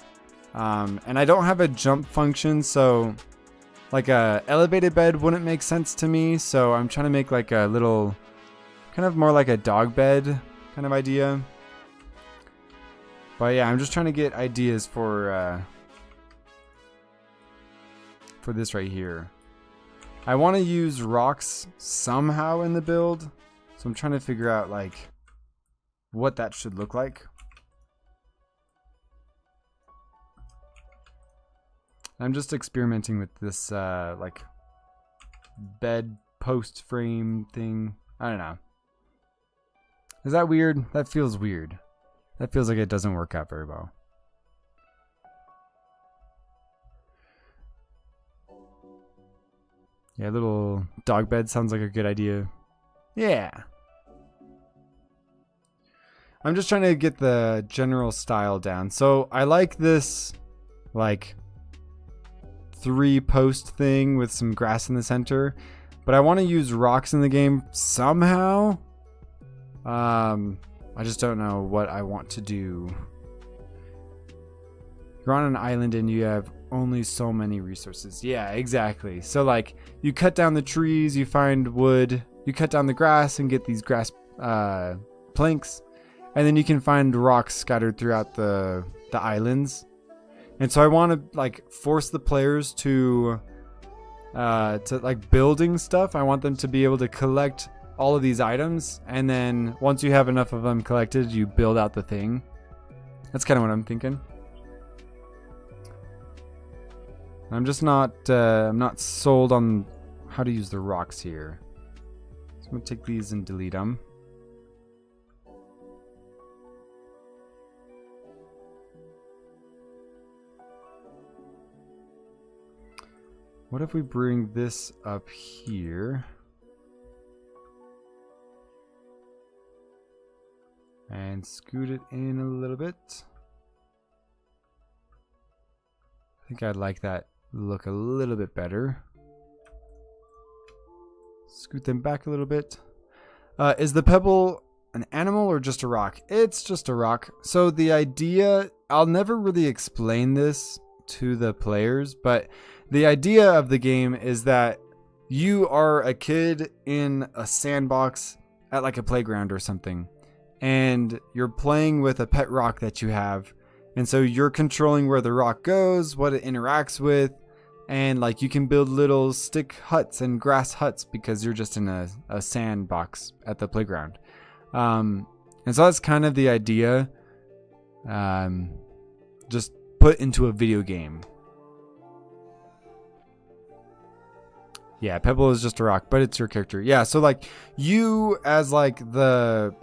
And I don't have a jump function, so like a elevated bed wouldn't make sense to me. So I'm trying to make like a little, kind of more like a dog bed kind of idea. But yeah, I'm just trying to get ideas for this right here. I want to use rocks somehow in the build, so I'm trying to figure out like what that should look like. I'm just experimenting with this like bed post frame thing. I don't know. Is that weird? That feels weird. That feels like it doesn't work out very well. Yeah, little dog bed sounds like a good idea. Yeah. I'm just trying to get the general style down. So I like this like 3-post thing with some grass in the center, but I want to use rocks in the game somehow. I just don't know what I want to do. You're on an island and you have only so many resources. Yeah, exactly. So like you cut down the trees, you find wood, you cut down the grass and get these grass planks, and then you can find rocks scattered throughout the islands. And so I want to like force the players to like building stuff. I want them to be able to collect all of these items, and then once you have enough of them collected, you build out the thing. That's kind of what I'm thinking. I'm just not I'm not sold on how to use the rocks here. So I'm gonna take these and delete them. What if we bring this up here and scoot it in a little bit? I think I'd like that look a little bit better. scoot them back a little bit. Is the pebble an animal or just a rock? It's just a rock. So the idea, I'll never really explain this to the players, but the idea of the game is that you are a kid in a sandbox at like a playground or something, and you're playing with a pet rock that you have, and so you're controlling where the rock goes, what it interacts with, and like you can build little stick huts and grass huts because you're just in a sandbox at the playground. And so that's kind of the idea, just put into a video game. Yeah, Pebble is just a rock, but it's your character. Yeah, so like you as like the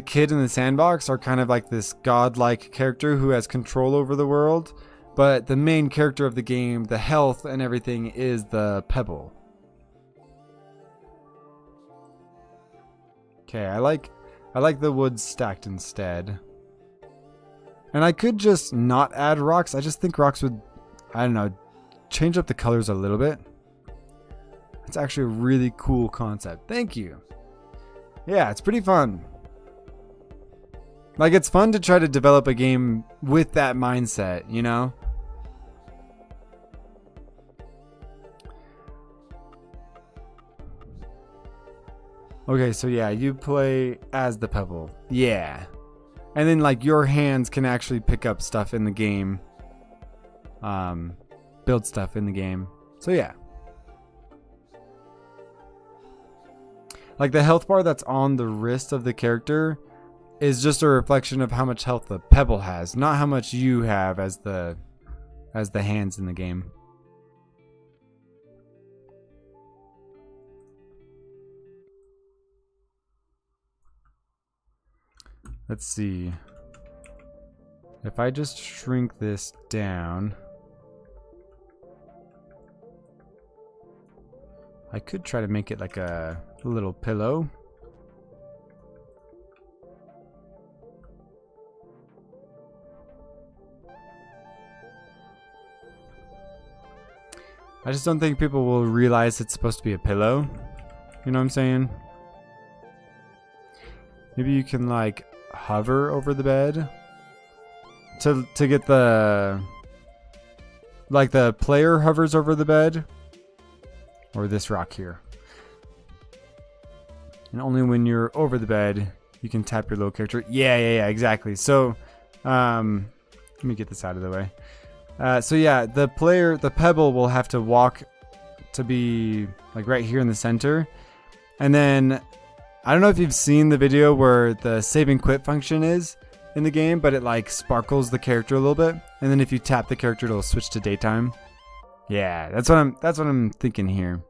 kid in the sandbox are kind of like this godlike character who has control over the world, but the main character of the game, the health and everything, is the Pebble. Okay, I like the wood stacked instead. And I could just not add rocks. I just think rocks would, I don't know, change up the colors a little bit. It's actually a really cool concept. Thank you. Yeah, it's pretty fun. Like, it's fun to try to develop a game with that mindset, you know? Okay, so yeah, you play as the Pebble. Yeah. And then, like, your hands can actually pick up stuff in the game. Build stuff in the game. So yeah. Like, the health bar that's on the wrist of the character is just a reflection of how much health the Pebble has, not how much you have as the hands in the game. Let's see. If I just shrink this down, I could try to make it like a little pillow. I just don't think people will realize it's supposed to be a pillow. You know what I'm saying? Maybe you can like hover over the bed to get the, like, the player hovers over the bed, or this rock here. And only when you're over the bed you can tap your little character. Yeah, exactly. So let me get this out of the way. So yeah, the Pebble will have to walk to be like right here in the center. And then I don't know if you've seen the video where the save and quit function is in the game, but it like sparkles the character a little bit. And then if you tap the character, it'll switch to daytime. Yeah, that's what I'm thinking here.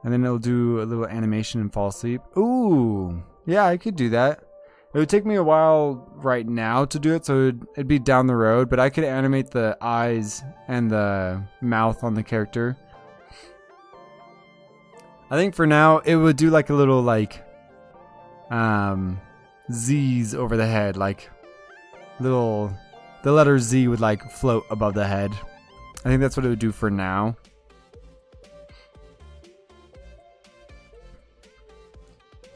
And then it'll do a little animation and fall asleep. Ooh, yeah, I could do that. It would take me a while right now to do it, so it'd be down the road, but I could animate the eyes and the mouth on the character. I think for now, it would do like a little like Z's over the head, like the letter Z would like float above the head. I think that's what it would do for now.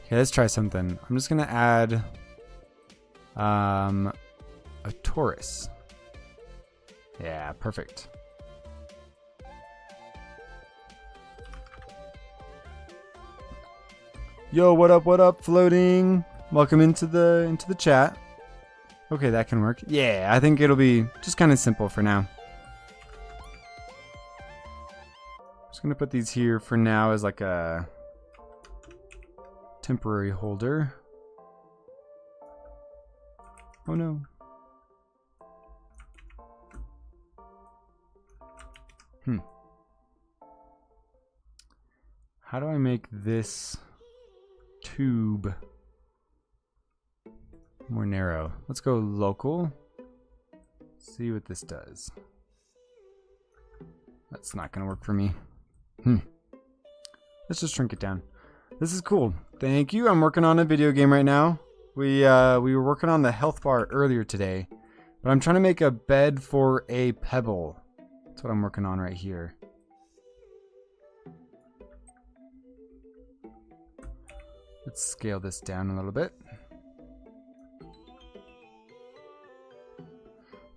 Okay, let's try something. I'm just gonna add a Taurus. Yeah, perfect. Yo, what up, floating? Welcome into the chat. Okay, that can work. Yeah, I think it'll be just kind of simple for now. Just gonna put these here for now as like a temporary holder. Oh no. How do I make this tube more narrow? Let's go local. See what this does. That's not gonna work for me. Let's just shrink it down. This is cool. Thank you. I'm working on a video game right now. We were working on the health bar earlier today, but I'm trying to make a bed for a Pebble. That's what I'm working on right here. Let's scale this down a little bit.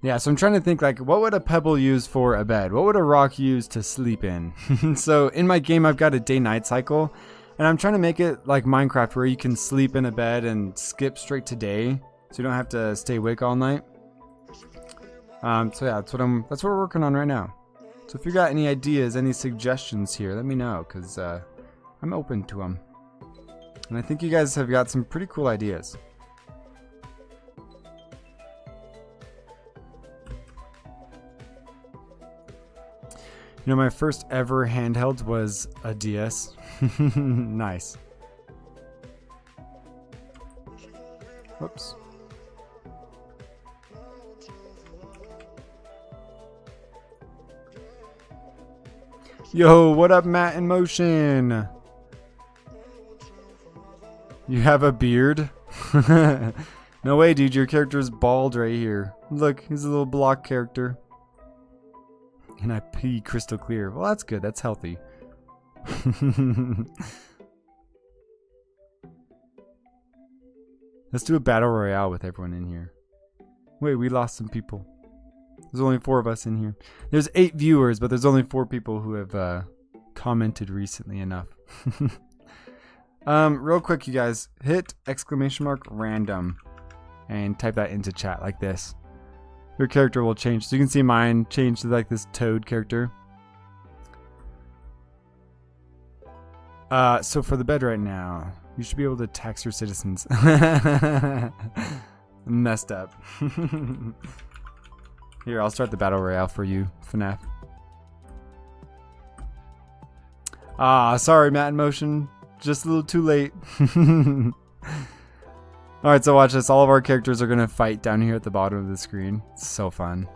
Yeah, so I'm trying to think, like, what would a pebble use for a bed? What would a rock use to sleep in? So in my game, I've got a day-night cycle, and I'm trying to make it like Minecraft, where you can sleep in a bed and skip straight to day, so you don't have to stay awake all night. So yeah, that's what we're working on right now. So if you got any ideas, any suggestions here, let me know, because I'm open to them. And I think you guys have got some pretty cool ideas. You know, my first ever handheld was a DS. Nice. Whoops. Yo, what up, Matt in Motion? You have a beard? No way, dude. Your character's bald right here. Look, he's a little block character. And I pee crystal clear. Well, that's good. That's healthy. Let's do a battle royale with everyone in here. Wait, we lost some people. There's only 4 of us in here. There's 8 viewers, but there's only 4 people who have commented recently enough. Real quick, you guys, hit !random and type that into chat like this. Your character will change. So you can see mine change to like this toad character. So for the bed right now, you should be able to tax your citizens. Messed up. Here, I'll start the battle royale for you, FNAF. Sorry, Matt in Motion. Just a little too late. Alright, so watch this. All of our characters are going to fight down here at the bottom of the screen. It's so fun.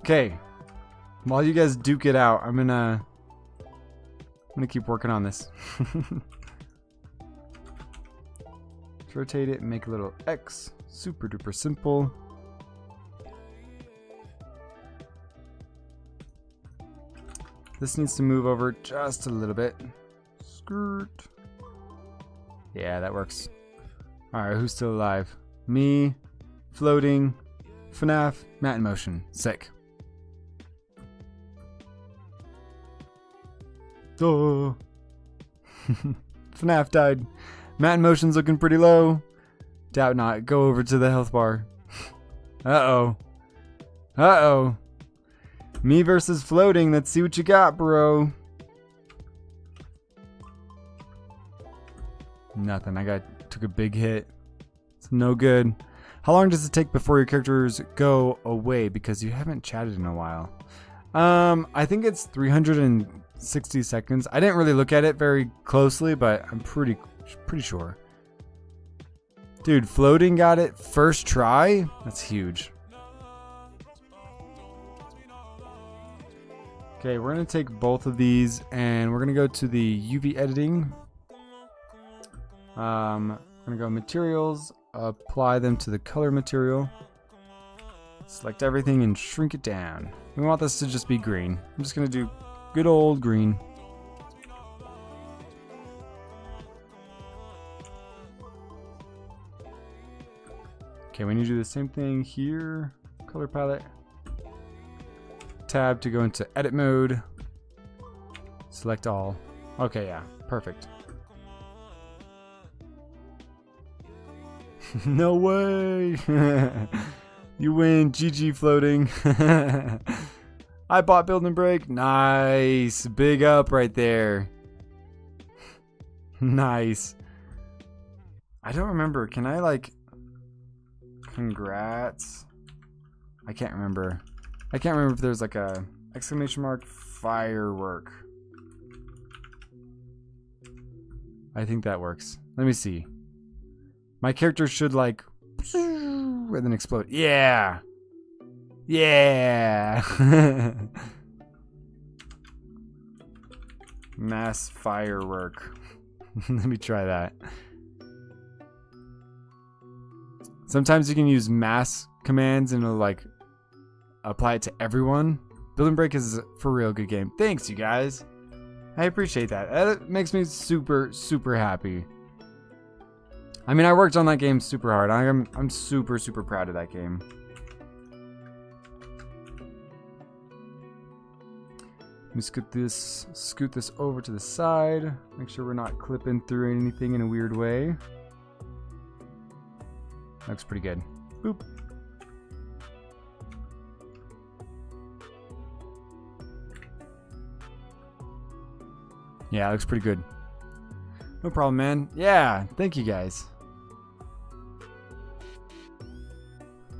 Okay. While you guys duke it out, I'm gonna keep working on this. Let's rotate it and make a little X. Super duper simple. This needs to move over just a little bit. Skirt. Yeah, that works. Alright, who's still alive? Me, Floating, FNAF, Matt in Motion. Sick. Oh. FNAF died. Matt in Motion's looking pretty low. Doubt not. Go over to the health bar. Uh-oh. Uh-oh. Me versus Floating. Let's see what you got, bro. Nothing. Took a big hit. It's no good. How long does it take before your characters go away? Because you haven't chatted in a while. I think it's 360 seconds. I didn't really look at it very closely, but I'm pretty sure. Dude, Floating got it first try? That's huge. Okay, we're going to take both of these and we're going to go to the UV editing. I'm going to go materials, apply them to the color material. Select everything and shrink it down. We want this to just be green. I'm just going to do good old green. Okay, we need to do the same thing here. Color palette. Tab to go into edit mode. Select all. Okay, yeah, perfect. No way! You win, GG Floating. I bought Build and Break. Nice, big up right there. Nice. I don't remember. Can I like? Congrats. I can't remember. I can't remember if there's like a exclamation mark firework. I think that works. Let me see. My character should like and then explode. Yeah. Yeah. Mass firework. Let me try that. Sometimes you can use mass commands and it'll like apply it to everyone. Build and Break is for real good game. Thanks, you guys. I appreciate that. That makes me super, super happy. I mean, I worked on that game super hard. I'm super, super proud of that game. Let me scoot this over to the side. Make sure we're not clipping through anything in a weird way. Looks pretty good. Boop. Yeah, looks pretty good. No problem, man. Yeah, thank you guys.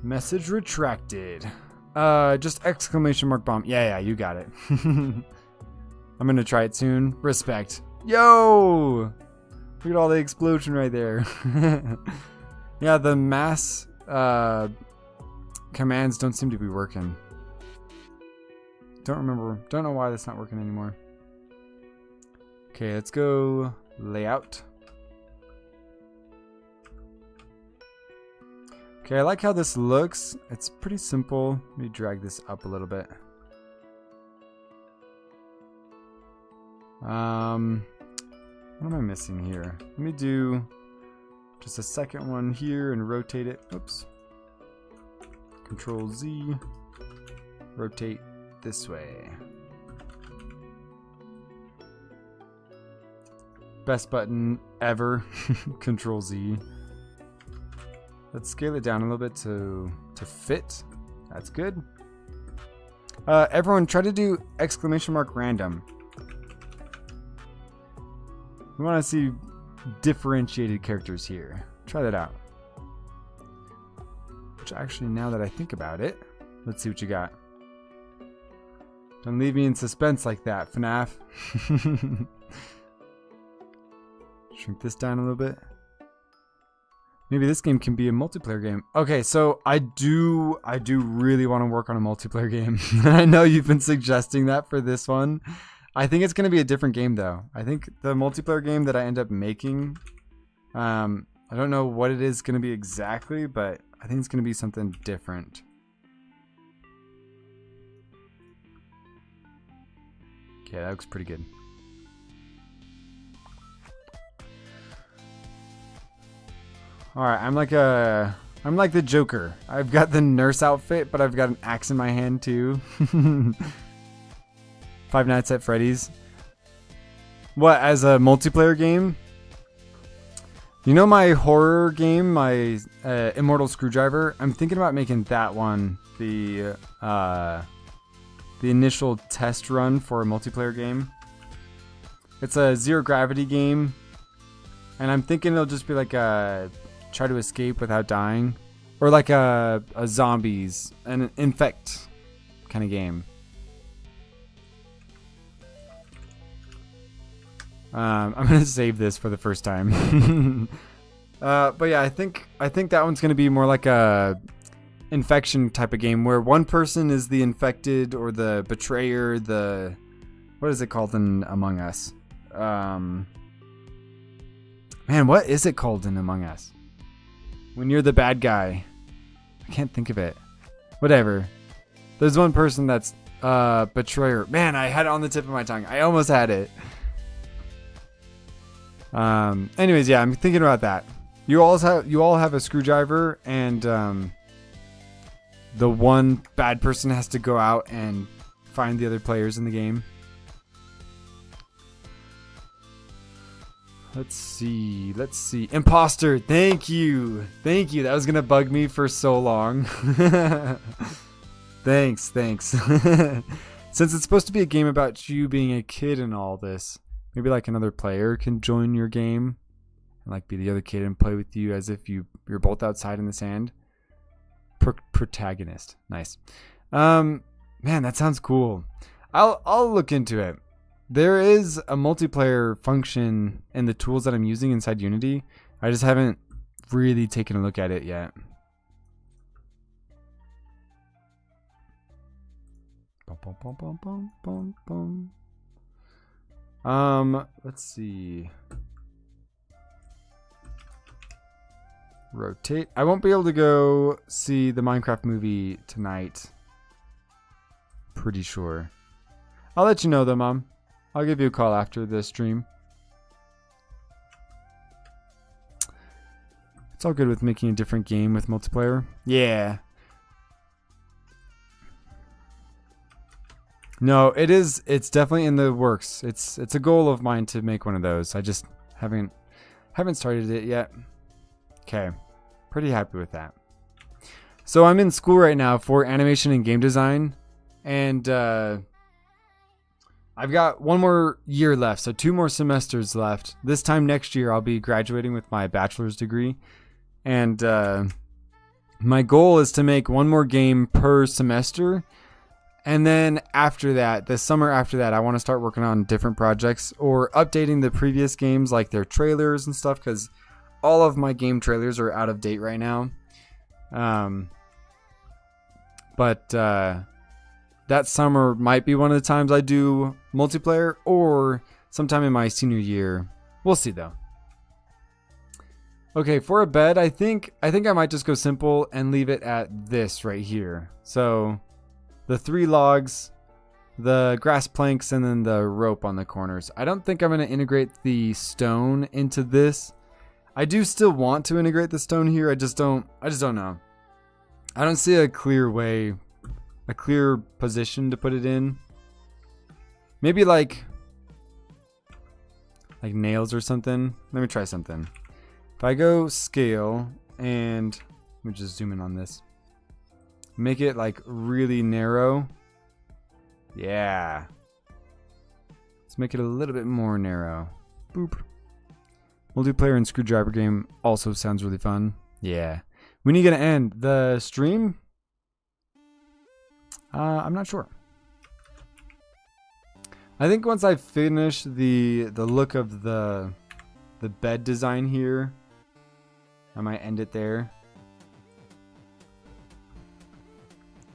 Message retracted. Just exclamation mark bomb. Yeah, you got it. I'm gonna try it soon. Respect. Yo! Look at all the explosion right there. Yeah, the mass commands don't seem to be working. Don't know why that's not working anymore. Okay, let's go layout. Okay, I like how this looks. It's pretty simple. Let me drag this up a little bit. What am I missing here? Let me do just a second one here and rotate it. Oops. Control Z. Rotate this way. Best button ever. Control Z. Let's scale it down a little bit to fit. That's good. Everyone try to do exclamation mark random. We want to see differentiated characters here. Try that out. Which actually, now that I think about it, let's see what you got. Don't leave me in suspense like that, FNAF. Shrink this down a little bit. Maybe this game can be a multiplayer game. Okay, so I do really want to work on a multiplayer game. I know you've been suggesting that for this one. I think it's going to be a different game though. I think the multiplayer game that I end up making, I don't know what it is going to be exactly, but I think it's going to be something different. Okay, that looks pretty good. Alright, I'm like the Joker. I've got the nurse outfit, but I've got an axe in my hand too. Five Nights at Freddy's. What, as a multiplayer game? You know my horror game, my Immortal Screwdriver? I'm thinking about making that one the initial test run for a multiplayer game. It's a zero gravity game, and I'm thinking it'll just be like a try to escape without dying, or like a zombies, an infect kind of game. I'm gonna save this for the first time. But yeah, I think that one's gonna be more like a infection type of game where one person is the infected or the betrayer. What is it called in Among Us? Man, what is it called in Among Us? When you're the bad guy. I can't think of it. Whatever. There's one person that's betrayer. Man, I had it on the tip of my tongue. I almost had it. Anyways, yeah, I'm thinking about that. You all have a screwdriver, and the one bad person has to go out and find the other players in the game. Let's see. Imposter. Thank you. That was gonna bug me for so long. Thanks. Since it's supposed to be a game about you being a kid and all this, maybe like another player can join your game and like be the other kid and play with you as if you're both outside in the sand. Protagonist. Nice. Man, that sounds cool. I'll look into it. There is a multiplayer function in the tools that I'm using inside Unity. I just haven't really taken a look at it yet. Let's see. Rotate. I won't be able to go see the Minecraft movie tonight. Pretty sure. I'll let you know though, Mom. I'll give you a call after the stream. It's all good with making a different game with multiplayer. Yeah. No, it's definitely in the works. It's a goal of mine to make one of those. I just haven't started it yet. Okay. Pretty happy with that. So I'm in school right now for animation and game design, and I've got one more year left, so 2 more semesters left. This time next year I'll be graduating with my bachelor's degree, and my goal is to make 1 more game per semester. And then after that, the summer after that, I want to start working on different projects or updating the previous games, like their trailers and stuff, because all of my game trailers are out of date right now. But that summer might be one of the times I do multiplayer, or sometime in my senior year. We'll see though. Okay, for a bed, I think I might just go simple and leave it at this right here. So the 3 logs, the grass planks, and then the rope on the corners. I don't think I'm going to integrate the stone into this. I do still want to integrate the stone here. I just don't know. I don't see a clear way, a clear position to put it in. Maybe like nails or something. Let me try something. If I go scale and let me just zoom in on this. Make it like really narrow. Yeah. Let's make it a little bit more narrow. Boop. Multiplayer and screwdriver game also sounds really fun. Yeah. When are you gonna end the stream? I'm not sure. I think once I finish the look of the bed design here, I might end it there.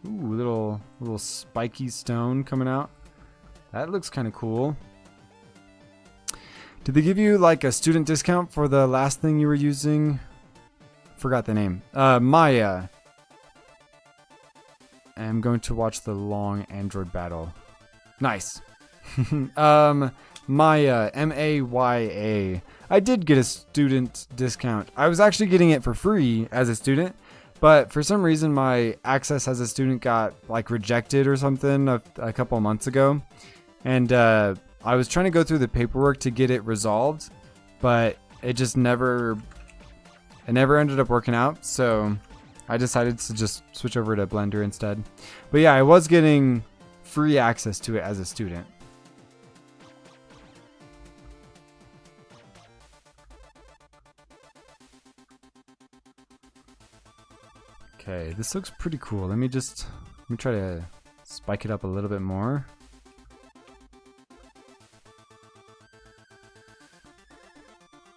Ooh, little spiky stone coming out. That looks kind of cool. Did they give you like a student discount for the last thing you were using? Forgot the name. Maya. I'm going to watch the long Android battle. Nice. Maya, M-A-Y-A. I did get a student discount. I was actually getting it for free as a student, but for some reason my access as a student got like rejected or something a couple months ago. And I was trying to go through the paperwork to get it resolved, but it just never ended up working out. So I decided to just switch over to Blender instead. But yeah, I was getting free access to it as a student. Okay, this looks pretty cool. Let me try to spike it up a little bit more.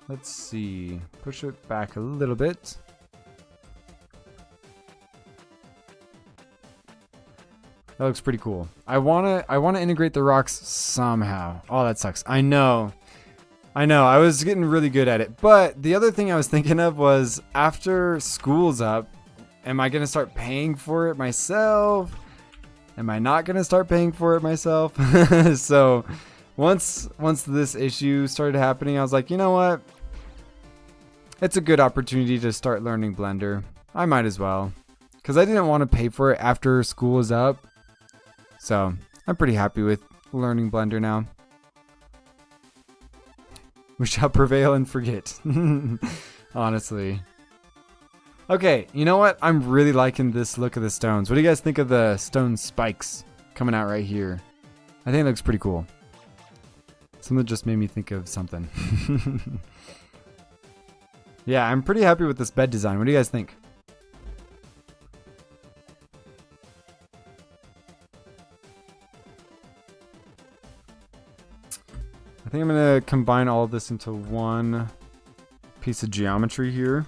Let's see. Push it back a little bit. That looks pretty cool. I wanna integrate the rocks somehow. Oh, that sucks. I know. I was getting really good at it. But the other thing I was thinking of was after school's up, am I gonna start paying for it myself? Am I not gonna start paying for it myself? So once this issue started happening, I was like, you know what? It's a good opportunity to start learning Blender. I might as well. Because I didn't want to pay for it after school is up. So I'm pretty happy with learning Blender now. We shall prevail and forget. Honestly. Okay, you know what? I'm really liking this look of the stones. What do you guys think of the stone spikes coming out right here? I think it looks pretty cool. Something just made me think of something. Yeah, I'm pretty happy with this bed design. What do you guys think? I think I'm going to combine all of this into one piece of geometry here.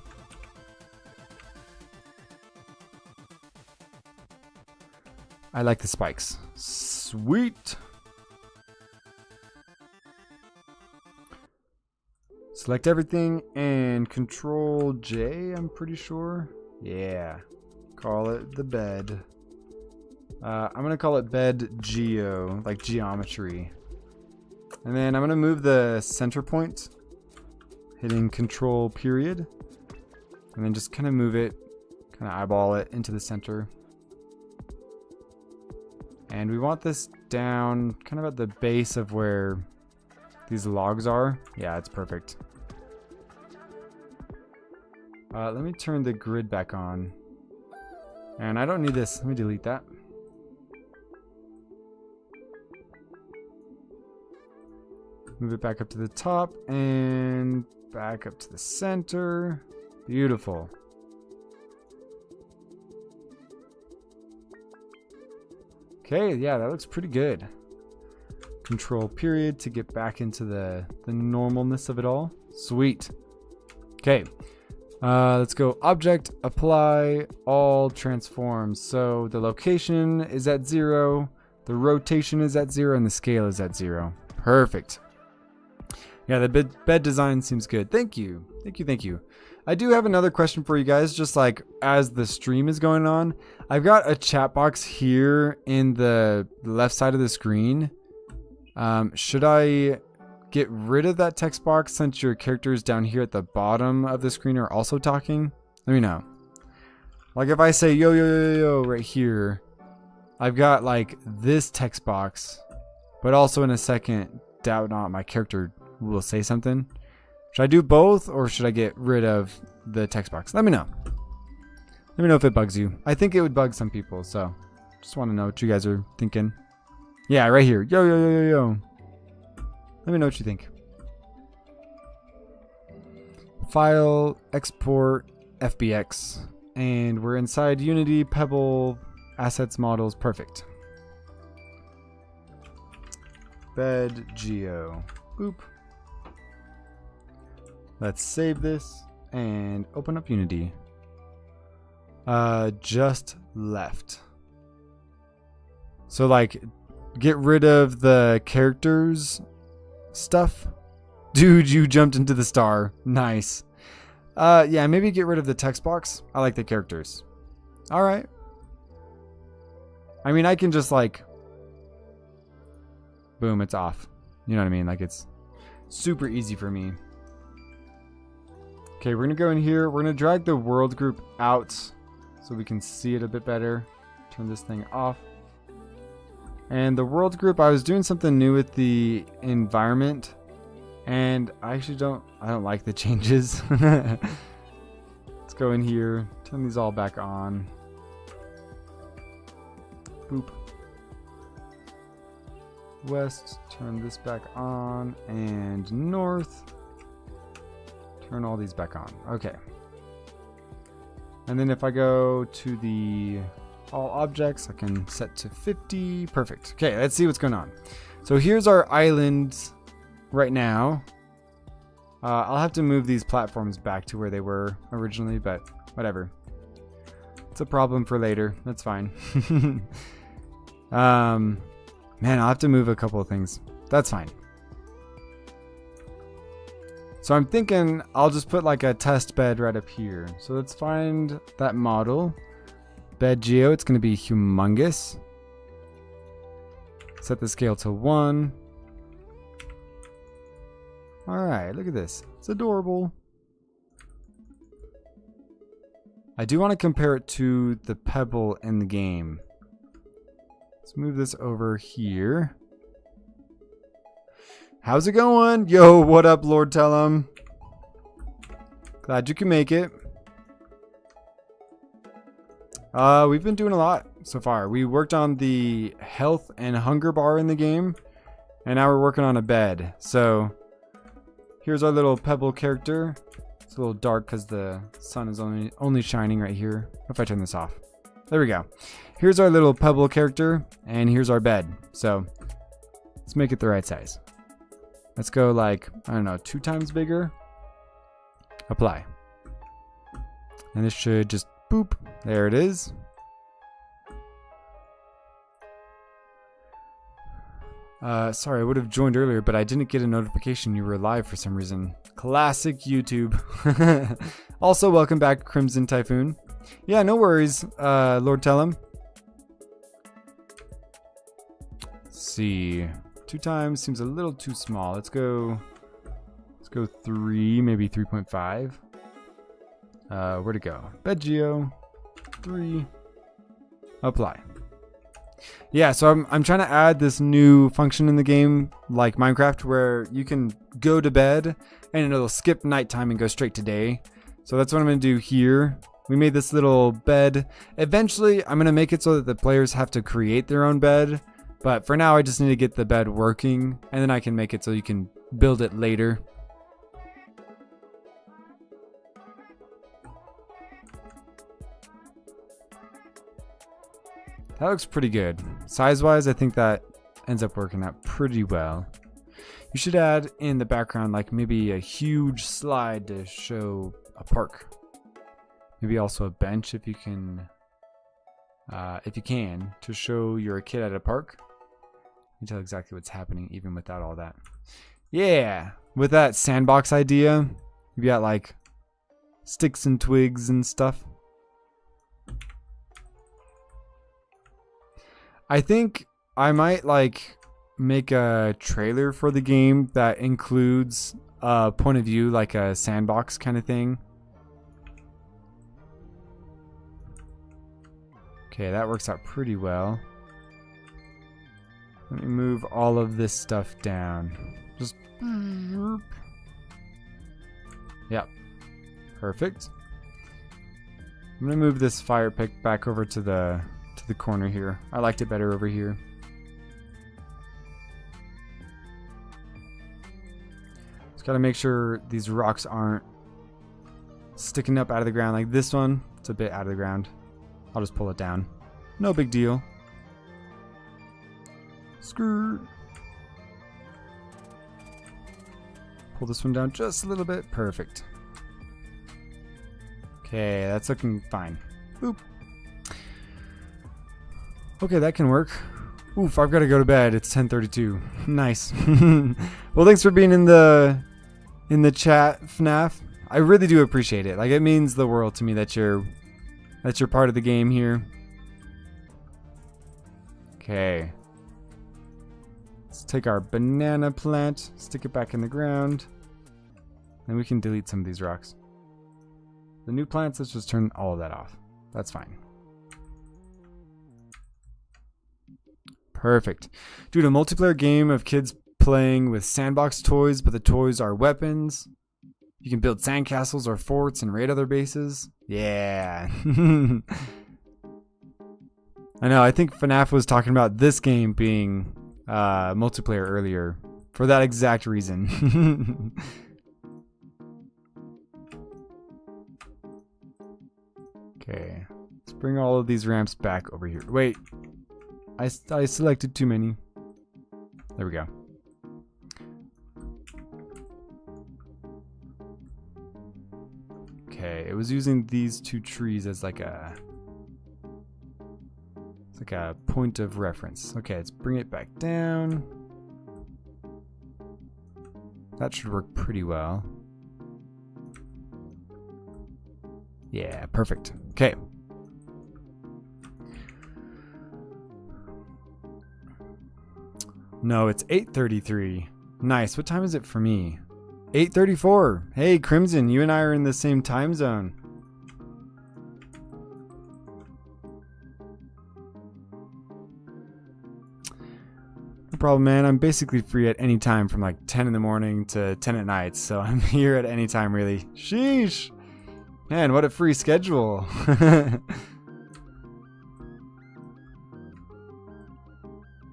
I like the spikes. Sweet. Select everything and Control J, I'm pretty sure. Yeah. Call it the bed. I'm going to call it bed geo, like geometry. And then I'm going to move the center point, hitting Control period. And then just kind of move it, kind of eyeball it into the center. And we want this down kind of at the base of where these logs are. Yeah, it's perfect. Let me turn the grid back on. And I don't need this. Let me delete that. Move it back up to the top and back up to the center. Beautiful. Okay, yeah, that looks pretty good. Control period to get back into the normalness of it all. Sweet. Okay. Let's go object, apply, all transforms. So the location is at 0, the rotation is at 0, and the scale is at 0. Perfect. Yeah, the bed design seems good. Thank you. Thank you, thank you. I do have another question for you guys, just like as the stream is going on. I've got a chat box here in the left side of the screen. Should I get rid of that text box since your characters down here at the bottom of the screen are also talking? Let me know. Like if I say yo yo yo yo right here, I've got like this text box, but also in a second, doubt not, my character will say something. Should I do both or should I get rid of the text box? Let me know. Let me know if it bugs you. I think it would bug some people, so just want to know what you guys are thinking. Yeah, right here. Yo yo yo yo yo. Let me know what you think. File, export, FBX. And we're inside Unity, Pebble, Assets, Models. Perfect. Bed, Geo. Boop. Let's save this and open up Unity. Just left. So like, get rid of the characters stuff. Dude, you jumped into the star. Nice. Yeah, maybe get rid of the text box. I like the characters. All right. I mean, I can just like, boom, it's off. You know what I mean? Like it's super easy for me. Okay, we're gonna go in here. We're gonna drag the world group out so we can see it a bit better. Turn this thing off. And the world group, I was doing something new with the environment, and I actually don't like the changes. Let's go in here, turn these all back on. Boop. West, turn this back on, and north, turn all these back on. Okay. And then if I go to the all objects, I can set to 50. Perfect. Okay, let's see what's going on. So here's our island right now. I'll have to move these platforms back to where they were originally, but whatever. It's a problem for later. That's fine. Man, I'll have to move a couple of things. That's fine. So I'm thinking I'll just put like a test bed right up here. So let's find that model. Bed geo, it's going to be humongous. Set the scale to 1. Alright, look at this. It's adorable. I do want to compare it to the pebble in the game. Let's move this over here. How's it going? Yo, what up, Lord Tellum? Glad you can make it. We've been doing a lot so far. We worked on the health and hunger bar in the game, and now we're working on a bed. So here's our little pebble character. It's a little dark because the sun is only shining right here. What if I turn this off? There we go. Here's our little pebble character, and here's our bed. So let's make it the right size. Let's go like, I don't know, 2 times bigger. Apply. And this should just boop. There it is. Sorry, I would have joined earlier, but I didn't get a notification you were live for some reason. Classic YouTube. Also, welcome back, Crimson Typhoon. Yeah, no worries, Lord Tellum. Let's see. 2 times seems a little too small. Let's go 3, maybe 3.5. Where'd it go? Bed geo 3. Apply. Yeah, so I'm trying to add this new function in the game, like Minecraft, where you can go to bed and it'll skip nighttime and go straight to day. So that's what I'm going to do here. We made this little bed. Eventually, I'm going to make it so that the players have to create their own bed. But for now, I just need to get the bed working, and then I can make it so you can build it later. That looks pretty good. Size-wise, I think that ends up working out pretty well. You should add in the background like maybe a huge slide to show a park. Maybe also a bench if you can, to show you're a kid at a park. You can tell exactly what's happening even without all that. Yeah, with that sandbox idea, you got like sticks and twigs and stuff. I think I might like make a trailer for the game that includes a point of view, like a sandbox kind of thing. Okay, that works out pretty well. Let me move all of this stuff down. Just yep. Perfect. I'm gonna move this fire pit back over to the corner here. I liked it better over here. Just gotta make sure these rocks aren't sticking up out of the ground like this one. It's a bit out of the ground. I'll just pull it down. No big deal. Skirt. Pull this one down just a little bit. Perfect. Okay, that's looking fine. Boop. Okay, that can work. Oof, I've got to go to bed. It's 10:32. Nice. Well, thanks for being in the chat, FNAF. I really do appreciate it. Like, it means the world to me that you're part of the game here. Okay. Let's take our banana plant, stick it back in the ground, and we can delete some of these rocks. The new plants, let's just turn all of that off. That's fine. Perfect. Dude, a multiplayer game of kids playing with sandbox toys, but the toys are weapons. You can build sandcastles or forts and raid other bases. Yeah. I know, I think FNAF was talking about this game being multiplayer earlier for that exact reason. Okay, let's bring all of these ramps back over here. Wait, I selected too many. There we go. Okay, it was using these two trees as like a point of reference. Okay, let's bring it back down. That should work pretty well. Yeah, perfect. Okay. No, it's 8:33. Nice. What time is it for me? 8:34. Hey, Crimson, you and I are in the same time zone. No problem, man. I'm basically free at any time from like 10 in the morning to 10 at night, so I'm here at any time, really. Sheesh. Man, what a free schedule.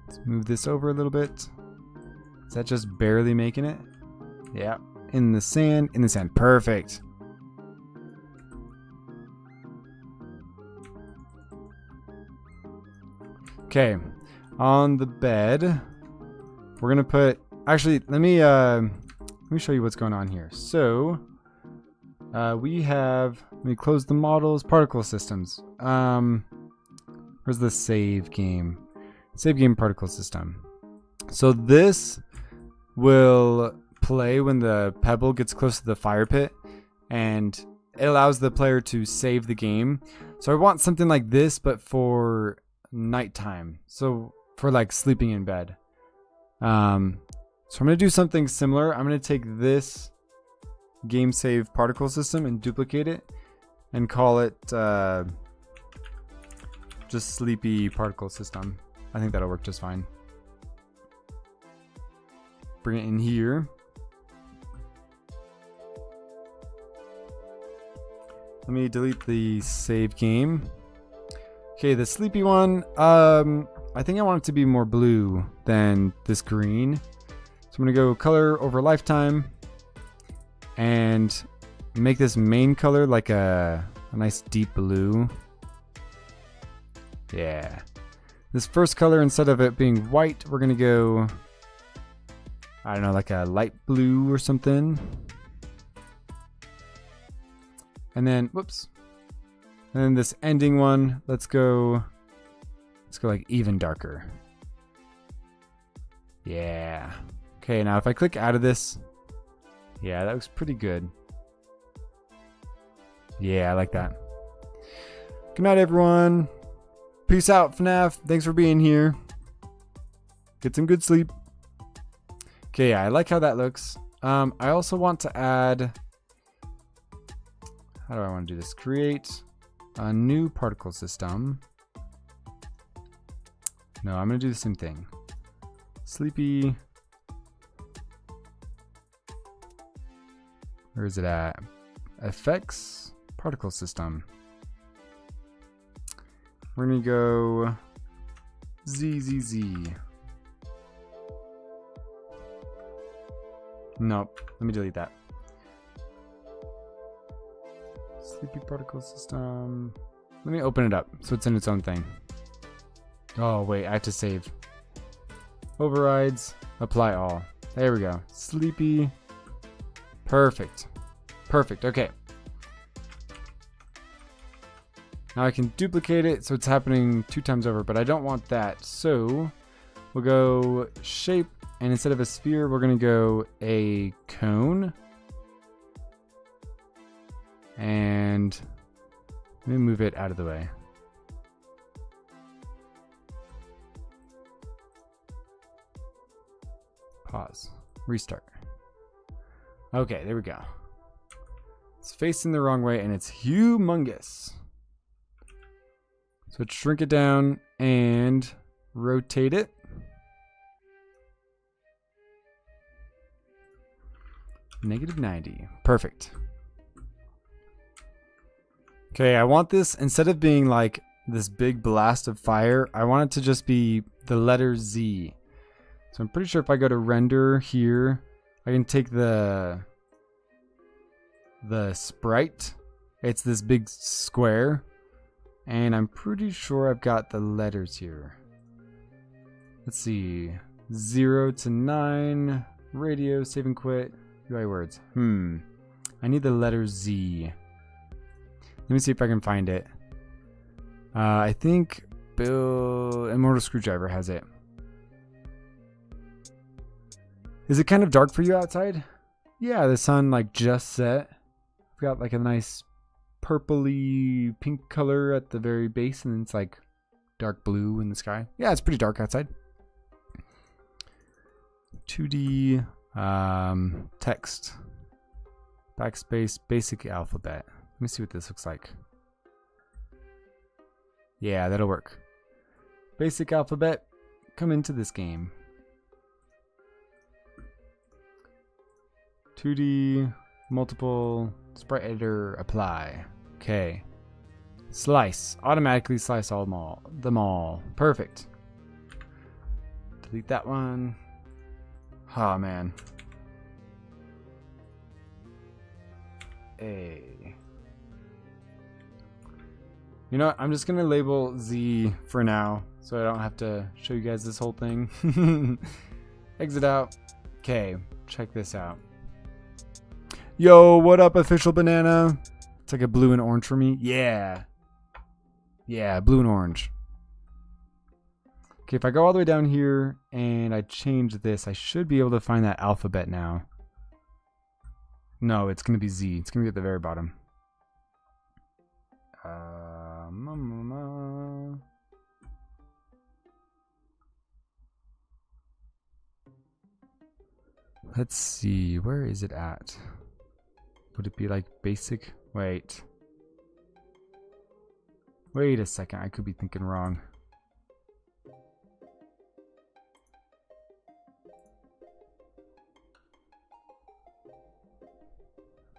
Let's move this over a little bit. Is that just barely making it? Yeah. In the sand. Perfect. Okay. On the bed, we're gonna put. Actually, let me show you what's going on here. So, we have. Let me close the models. Particle systems. Where's the save game? Save game particle system. So this will play when the pebble gets close to the fire pit, and it allows the player to save the game. So I want something like this, but for nighttime. So for like sleeping in bed. So I'm gonna do something similar. I'm gonna take this game save particle system and duplicate it, and call it just Sleepy Particle System. I think that'll work just fine. Bring it in here. Let me delete the save game. Okay, the sleepy one, I think I want it to be more blue than this green. So I'm gonna go color over lifetime and make this main color like a nice deep blue. Yeah. This first color, instead of it being white, we're gonna go, I don't know, like a light blue or something. And then, whoops. And then this ending one, let's go like even darker. Yeah. Okay, now if I click out of this, yeah, that looks pretty good. Yeah, I like that. Good night, everyone. Peace out, FNAF. Thanks for being here. Get some good sleep. Okay, yeah, I like how that looks. I also want to add, how do I want to do this? Create a new particle system. No, I'm going to do the same thing. Sleepy. Where is it at? Effects particle system. We're going to go ZZZ. Nope. Let me delete that. Sleepy particle system. Let me open it up so it's in its own thing. Oh, wait. I have to save. Overrides. Apply all. There we go. Sleepy. Perfect. Perfect. Okay. Now I can duplicate it so it's happening 2 times over, but I don't want that. So we'll go shape, and instead of a sphere, we're going to go a cone. And let me move it out of the way. Pause. Restart. Okay, there we go. It's facing the wrong way and it's humongous. So let's shrink it down and rotate it. -90. Perfect. Okay, I want this, instead of being like this big blast of fire, I want it to just be the letter Z. So I'm pretty sure if I go to render here, I can take the sprite. It's this big square. And I'm pretty sure I've got the letters here. Let's see. 0 to 9. Radio, save and quit. UI words. I need the letter Z. Let me see if I can find it. I think Bill Immortal Screwdriver has it. Is it kind of dark for you outside? Yeah, the sun like just set. I've got like a nice purpley pink color at the very base, and it's like dark blue in the sky. Yeah, it's pretty dark outside. 2D text. Backspace basic alphabet. Let me see what this looks like. Yeah, that'll work. Basic alphabet, come into this game. 2D, multiple, sprite editor, apply. Okay. Slice, automatically slice them all. Perfect. Delete that one. Oh man. A. You know what? I'm just gonna label Z for now, so I don't have to show you guys this whole thing. Exit out. Okay, check this out. Yo, what up, official banana? It's like a blue and orange for me. Yeah. Yeah, blue and orange. Okay, if I go all the way down here and I change this, I should be able to find that alphabet now. No, it's going to be Z. It's going to be at the very bottom. Let's see. Where is it at? Would it be like basic? Wait. Wait a second, I could be thinking wrong.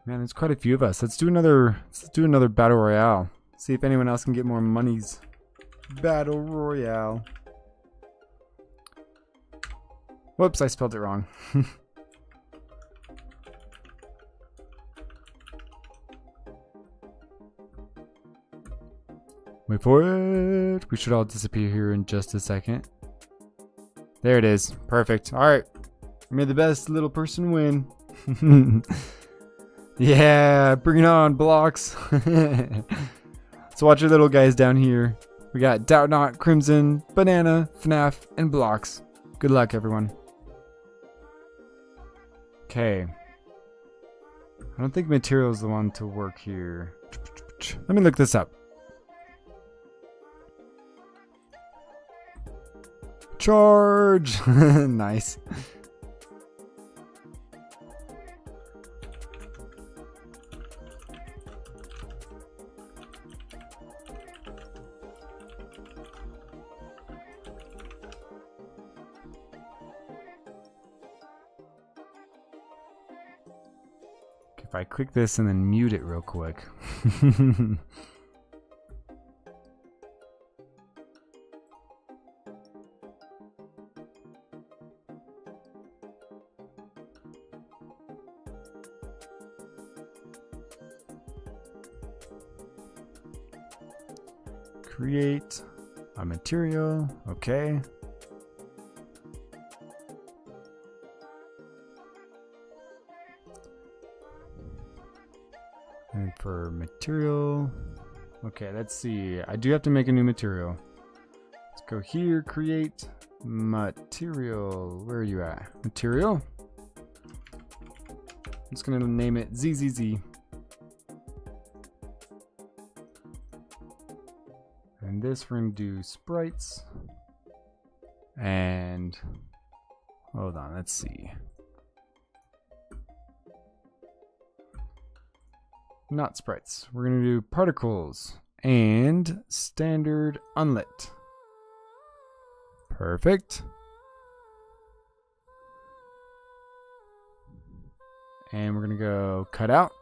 Man, there's quite a few of us. Let's do another battle royale. See if anyone else can get more monies. Battle royale. Whoops, I spelled it wrong. Wait for it. We should all disappear here in just a second. There it is. Perfect. Alright. May the best little person win. Yeah, bring it on, blocks. So watch your little guys down here. We got Doubt Not, Crimson, Banana, FNAF, and Blocks. Good luck, everyone. Okay. I don't think material is the one to work here. Let me look this up. Charge! Nice. If I click this and then mute it real quick. Create a material, okay. And for material, okay, let's see. I do have to make a new material. Let's go here, create material. Where are you at? Material. I'm just gonna name it ZZZ. And this we're gonna do sprites. And hold on, let's see. Not sprites. We're going to do particles and standard unlit. Perfect. And we're going to go cut out.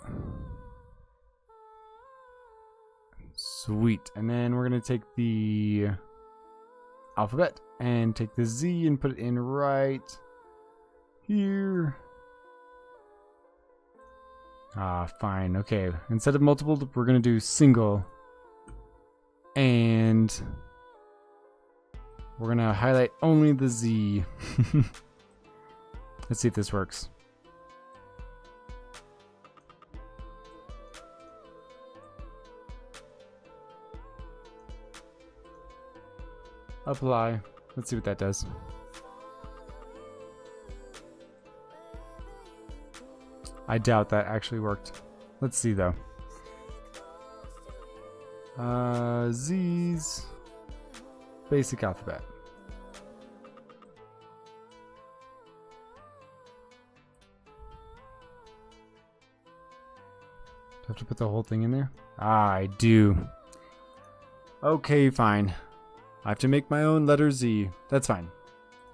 Sweet. And then we're going to take the alphabet and take the Z and put it in right here. Ah, fine. Okay. Instead of multiple, we're going to do single. And we're going to highlight only the Z. Let's see if this works. Apply. Let's see what that does. I doubt that actually worked. Let's see though. Z's. Basic alphabet. Do I have to put the whole thing in there? Ah, I do. Okay, fine. I have to make my own letter Z. That's fine.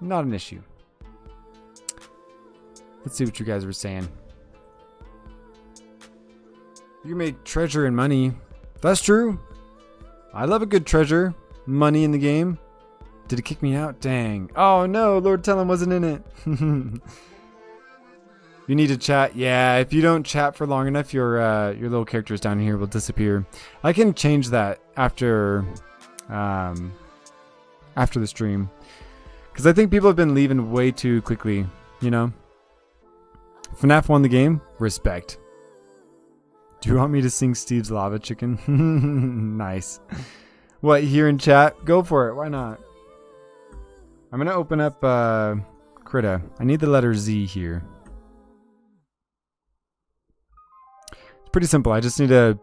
Not an issue. Let's see what you guys were saying. You can make treasure and money. That's true. I love a good treasure. Money in the game. Did it kick me out? Dang. Oh no, Lord Tellum wasn't in it. You need to chat. Yeah, if you don't chat for long enough, your little characters down here will disappear. I can change that after the stream. Because I think people have been leaving way too quickly, you know? FNAF won the game. Respect. Do you want me to sing Steve's Lava Chicken? Nice. What, here in chat? Go for it. Why not? I'm going to open up Krita. I need the letter Z here. It's pretty simple. I just need to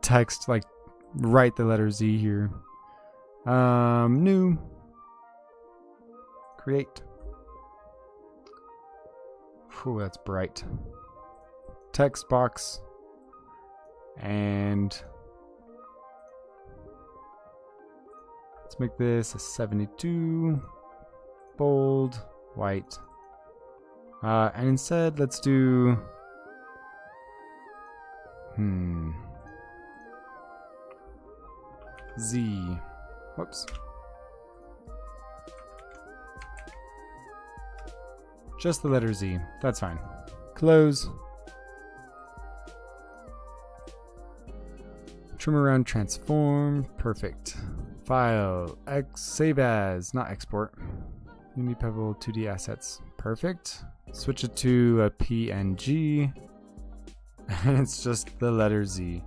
text, like, write the letter Z here. New. Create. Ooh, that's bright. Text box. And Let's make this a 72. Bold, white. And instead, let's do... Z. Whoops. Just the letter Z. That's fine. Close. Trim around, transform. Perfect. File. Save as. Not export. Unity Pebble 2D assets. Perfect. Switch it to a PNG. And it's just the letter Z.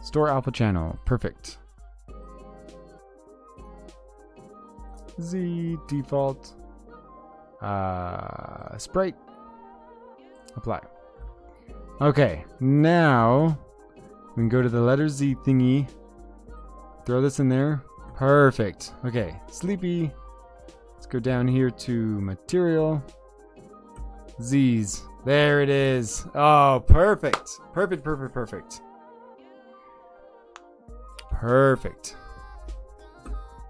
Store alpha channel. Perfect. Z default. Sprite. Apply. Okay, now we can go to the letter Z thingy. Throw this in there. Perfect. Okay, Sleepy. Let's go down here to material. Z's. There it is. Oh, perfect. Perfect, perfect, perfect. Perfect.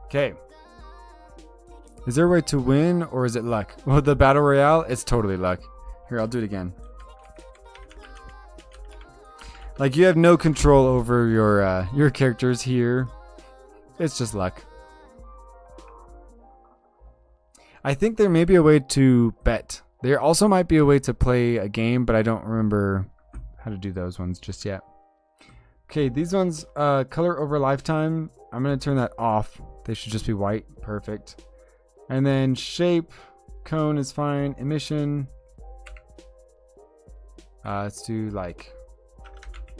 Okay. Is there a way to win or is it luck? Well, the battle royale, it's totally luck. Here, I'll do it again. Like, you have no control over your characters here. It's just luck. I think there may be a way to bet. There also might be a way to play a game, but I don't remember how to do those ones just yet. Okay, these ones, color over lifetime, I'm going to turn that off. They should just be white. Perfect. And then shape, cone is fine. Emission, let's do like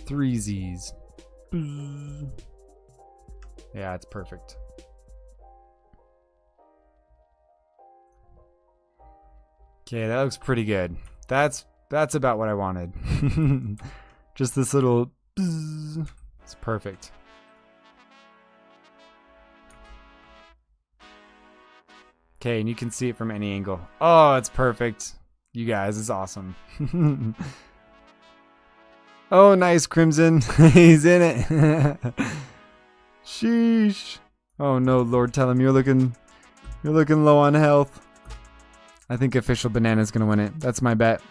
3 Z's. Yeah, it's perfect. Okay, that looks pretty good. That's about what I wanted. Just this little bzz. It's perfect. Okay, and you can see it from any angle. Oh, it's perfect. You guys, it's awesome. Oh, nice, Crimson. He's in it. Sheesh. Oh no, Lord, tell him you're looking low on health. I think Official Banana's gonna win it. That's my bet.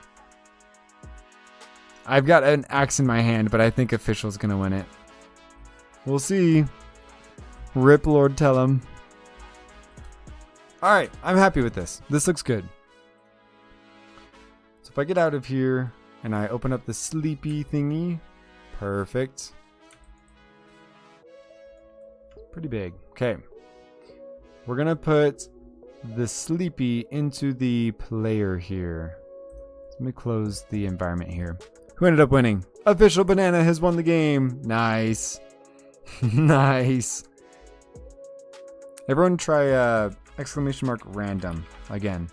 I've got an axe in my hand, but I think Official's gonna win it. We'll see. Rip Lord Tellum. Alright, I'm happy with this. This looks good. So if I get out of here and I open up the sleepy thingy, perfect. Pretty big. Okay. We're gonna put the sleepy into the player here. Let me close the environment here. Who ended up winning? Official Banana has won the game. Nice. Nice. Everyone try exclamation mark random again.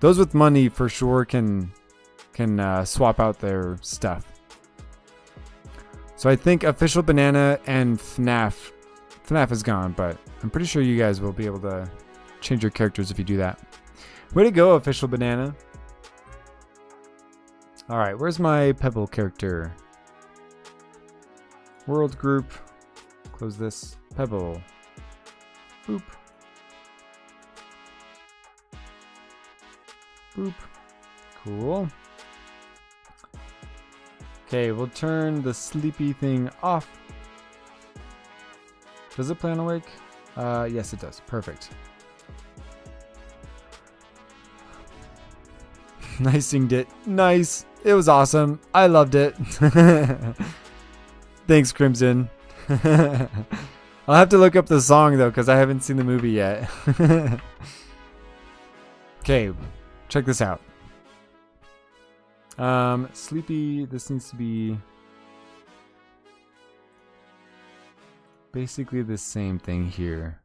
Those with money for sure can swap out their stuff. So I think Official Banana and FNAF is gone, but I'm pretty sure you guys will be able to change your characters if you do that. Way to go, Official Banana. Alright, where's my Pebble character? World group. Close this. Pebble. Boop. Boop. Cool. Okay, we'll turn the sleepy thing off. Does it play on awake? Yes, it does. Perfect. Nice singed it. Nice. It was awesome. I loved it. Thanks, Crimson. I'll have to look up the song, though, because I haven't seen the movie yet. Okay, check this out. Sleepy, this needs to be basically the same thing here.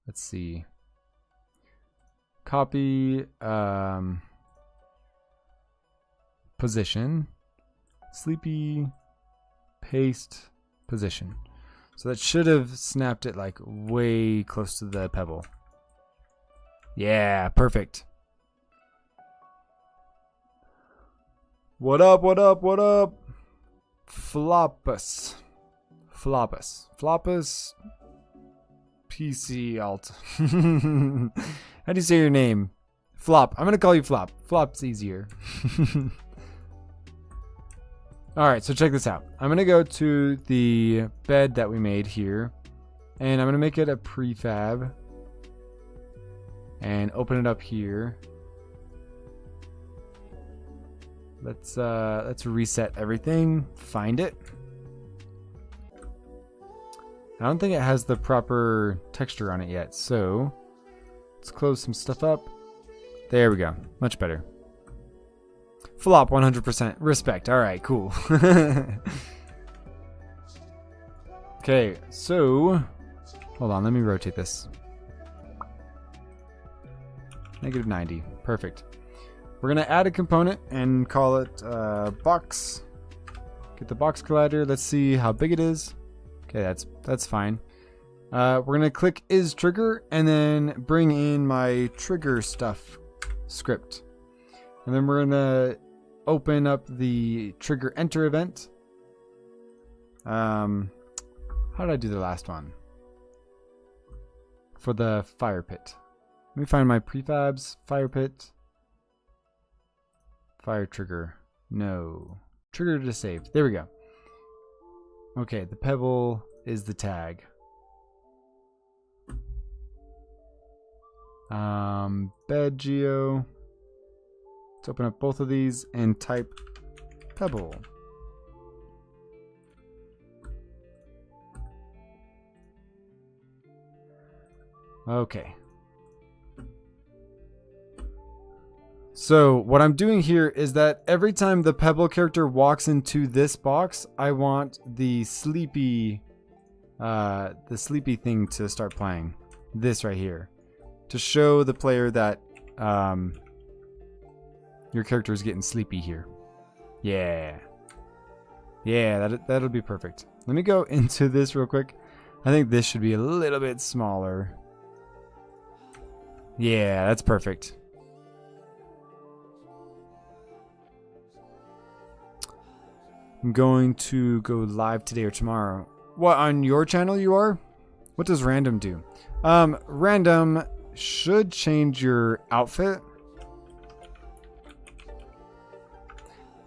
Let's see. Copy, position, sleepy, paste, position. So that should have snapped it like way close to the pebble. Yeah, perfect. What up, what up, what up? Floppus. Floppus. Floppus PC alt. How do you say your name? Flop. I'm gonna call you Flop. Flop's easier. Alright, so check this out. I'm gonna go to the bed that we made here, and I'm gonna make it a prefab and open it up here. Let's reset everything. Find it. I don't think it has the proper texture on it yet, so let's close some stuff up. There we go. Much better. Flop 100%. Respect. Alright, cool. Okay, so hold on, let me rotate this. -90. Perfect. We're gonna add a component and call it box. Get the box collider. Let's see how big it is. Okay, that's fine. We're gonna click is trigger and then bring in my trigger stuff script, and then we're gonna open up the trigger enter event. How did I do the last one? For the fire pit. Let me find my prefabs. Fire pit. Fire trigger. No. Trigger to save. There we go. Okay, the pebble is the tag. Bed geo. Let's open up both of these and type pebble. Okay. So what I'm doing here is that every time the pebble character walks into this box, I want the sleepy thing to start playing. This right here, to show the player that your character is getting sleepy here. Yeah, that'll be perfect. Let me go into this real quick. I think this should be a little bit smaller. Yeah, that's perfect. I'm going to go live today or tomorrow. What, on your channel you are? What does random do? Random should change your outfit.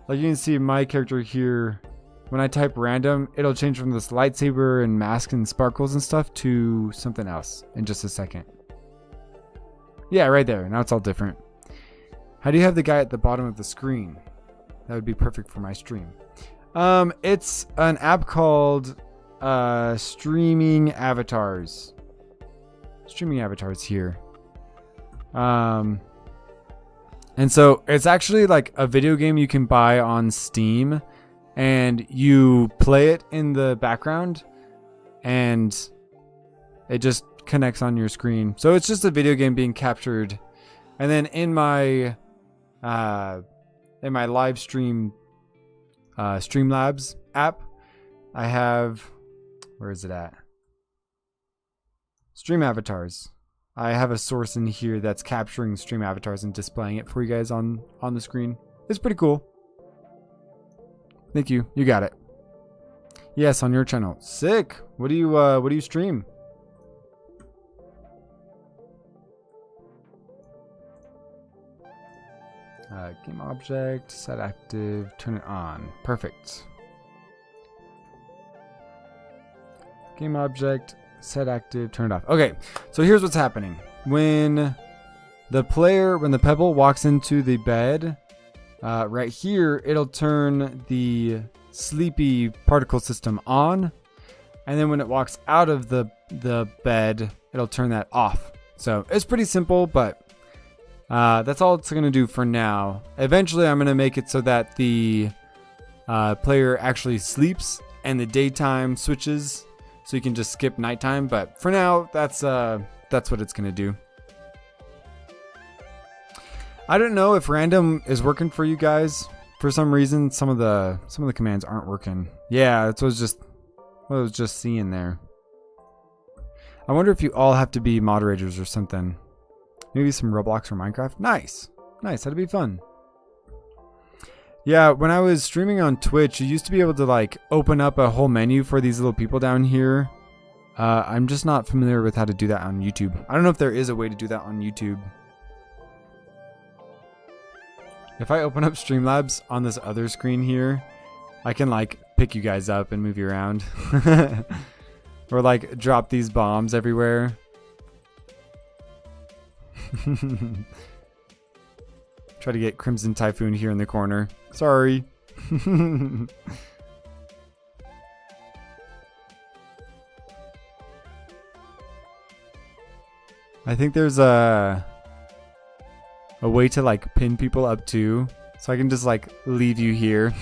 Like you can see my character here, when I type random, it'll change from this lightsaber and mask and sparkles and stuff to something else in just a second. Yeah, right there. Now it's all different. How do you have the guy at the bottom of the screen? That would be perfect for my stream. It's an app called Streaming Avatars. Streaming Avatars here. And so it's actually like a video game you can buy on Steam, and you play it in the background and it just connects on your screen. So it's just a video game being captured. And then in my live stream Streamlabs app, I have, where is it at? Stream Avatars. I have a source in here that's capturing stream avatars and displaying it for you guys on the screen. It's pretty cool. Thank you. You got it. Yes, on your channel. Sick. What do you stream? Game object, set active, turn it on. Perfect. Game object, set active, turn it off. Okay, so here's what's happening. When the pebble walks into the bed, right here, it'll turn the sleepy particle system on. And then when it walks out of the bed, it'll turn that off. So it's pretty simple, but that's all it's going to do for now. Eventually, I'm going to make it so that the player actually sleeps and the daytime switches, so you can just skip nighttime. But for now, that's what it's going to do. I don't know if random is working for you guys. For some reason, some of the commands aren't working. Yeah, that's what I was just seeing there. I wonder if you all have to be moderators or something. Maybe some Roblox or Minecraft. Nice. That'd be fun. Yeah, when I was streaming on Twitch, you used to be able to like open up a whole menu for these little people down here. I'm just not familiar with how to do that on YouTube. I don't know if there is a way to do that on YouTube. If I open up Streamlabs on this other screen here, I can like pick you guys up and move you around. Or like drop these bombs everywhere. Try to get Crimson Typhoon here in the corner. Sorry. I think there's a way to like pin people up too. So I can just like leave you here.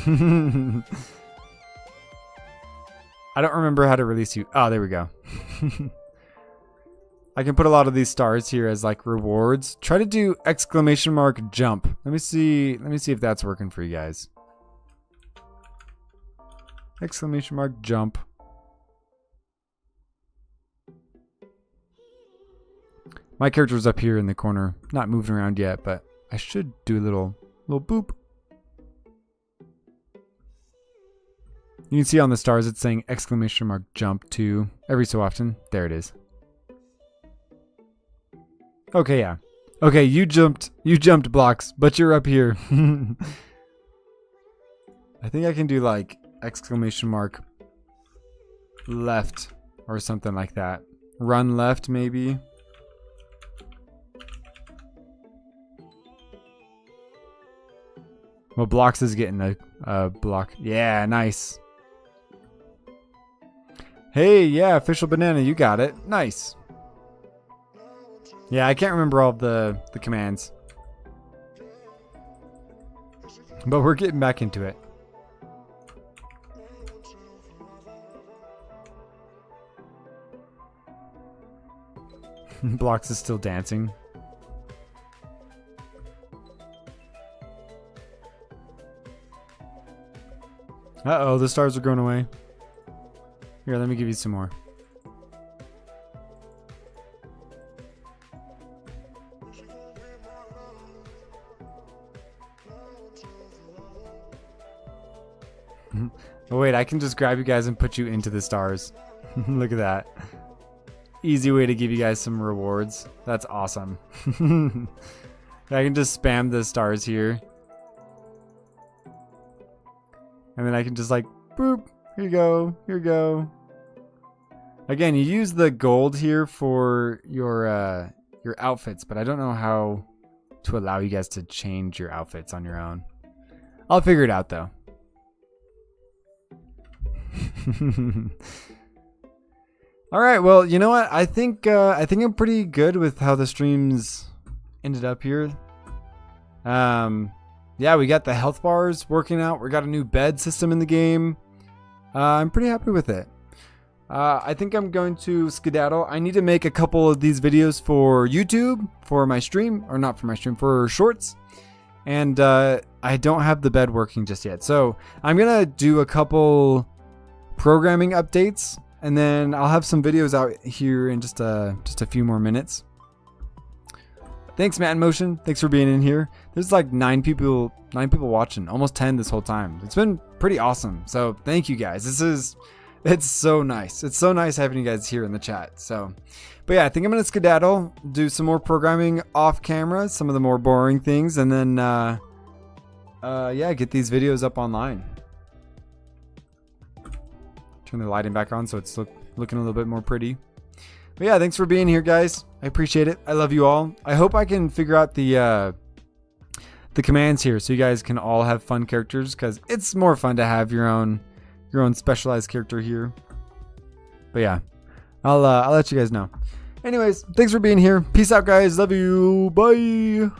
I don't remember how to release you. Oh, there we go. I can put a lot of these stars here as like rewards. Try to do exclamation mark jump. Let me see if that's working for you guys. Exclamation mark jump. My character's up here in the corner, not moving around yet, but I should do a little boop. You can see on the stars it's saying exclamation mark jump too every so often. There it is. Okay, yeah. Okay, you jumped blocks, but you're up here. I think I can do like exclamation mark left or something like that. Run left maybe. Well, blocks is getting a block. Yeah, nice. Hey, yeah, official banana, you got it. Nice. Yeah, I can't remember all of the commands. But we're getting back into it. Blocks is still dancing. Uh-oh, the stars are going away. Here, let me give you some more. Oh wait, I can just grab you guys and put you into the stars. Look at that. Easy way to give you guys some rewards. That's awesome. I can just spam the stars here. And then I can just like, boop, here you go, here you go. Again, you use the gold here for your outfits, but I don't know how to allow you guys to change your outfits on your own. I'll figure it out though. All right, well, you know what? I think I'm pretty good with how the streams ended up here. Yeah, we got the health bars working out. We got a new bed system in the game. I'm pretty happy with it. I think I'm going to skedaddle. I need to make a couple of these videos for YouTube, for my stream, or not for my stream, for shorts. And I don't have the bed working just yet. So I'm going to do a couple programming updates, and then I'll have some videos out here in just a few more minutes. Thanks, Matt in Motion. Thanks for being in here. There's like 9 people watching, almost 10 this whole time. It's been pretty awesome. So thank you guys. It's so nice. It's so nice having you guys here in the chat. So, but yeah, I think I'm gonna skedaddle, do some more programming off camera, some of the more boring things, and then yeah, get these videos up online. Turn the lighting back on so it's looking a little bit more pretty. But yeah, thanks for being here, guys. I appreciate it. I love you all. I hope I can figure out the commands here so you guys can all have fun characters, because it's more fun to have your own specialized character here. But yeah, I'll let you guys know. Anyways, thanks for being here. Peace out, guys. Love you. Bye.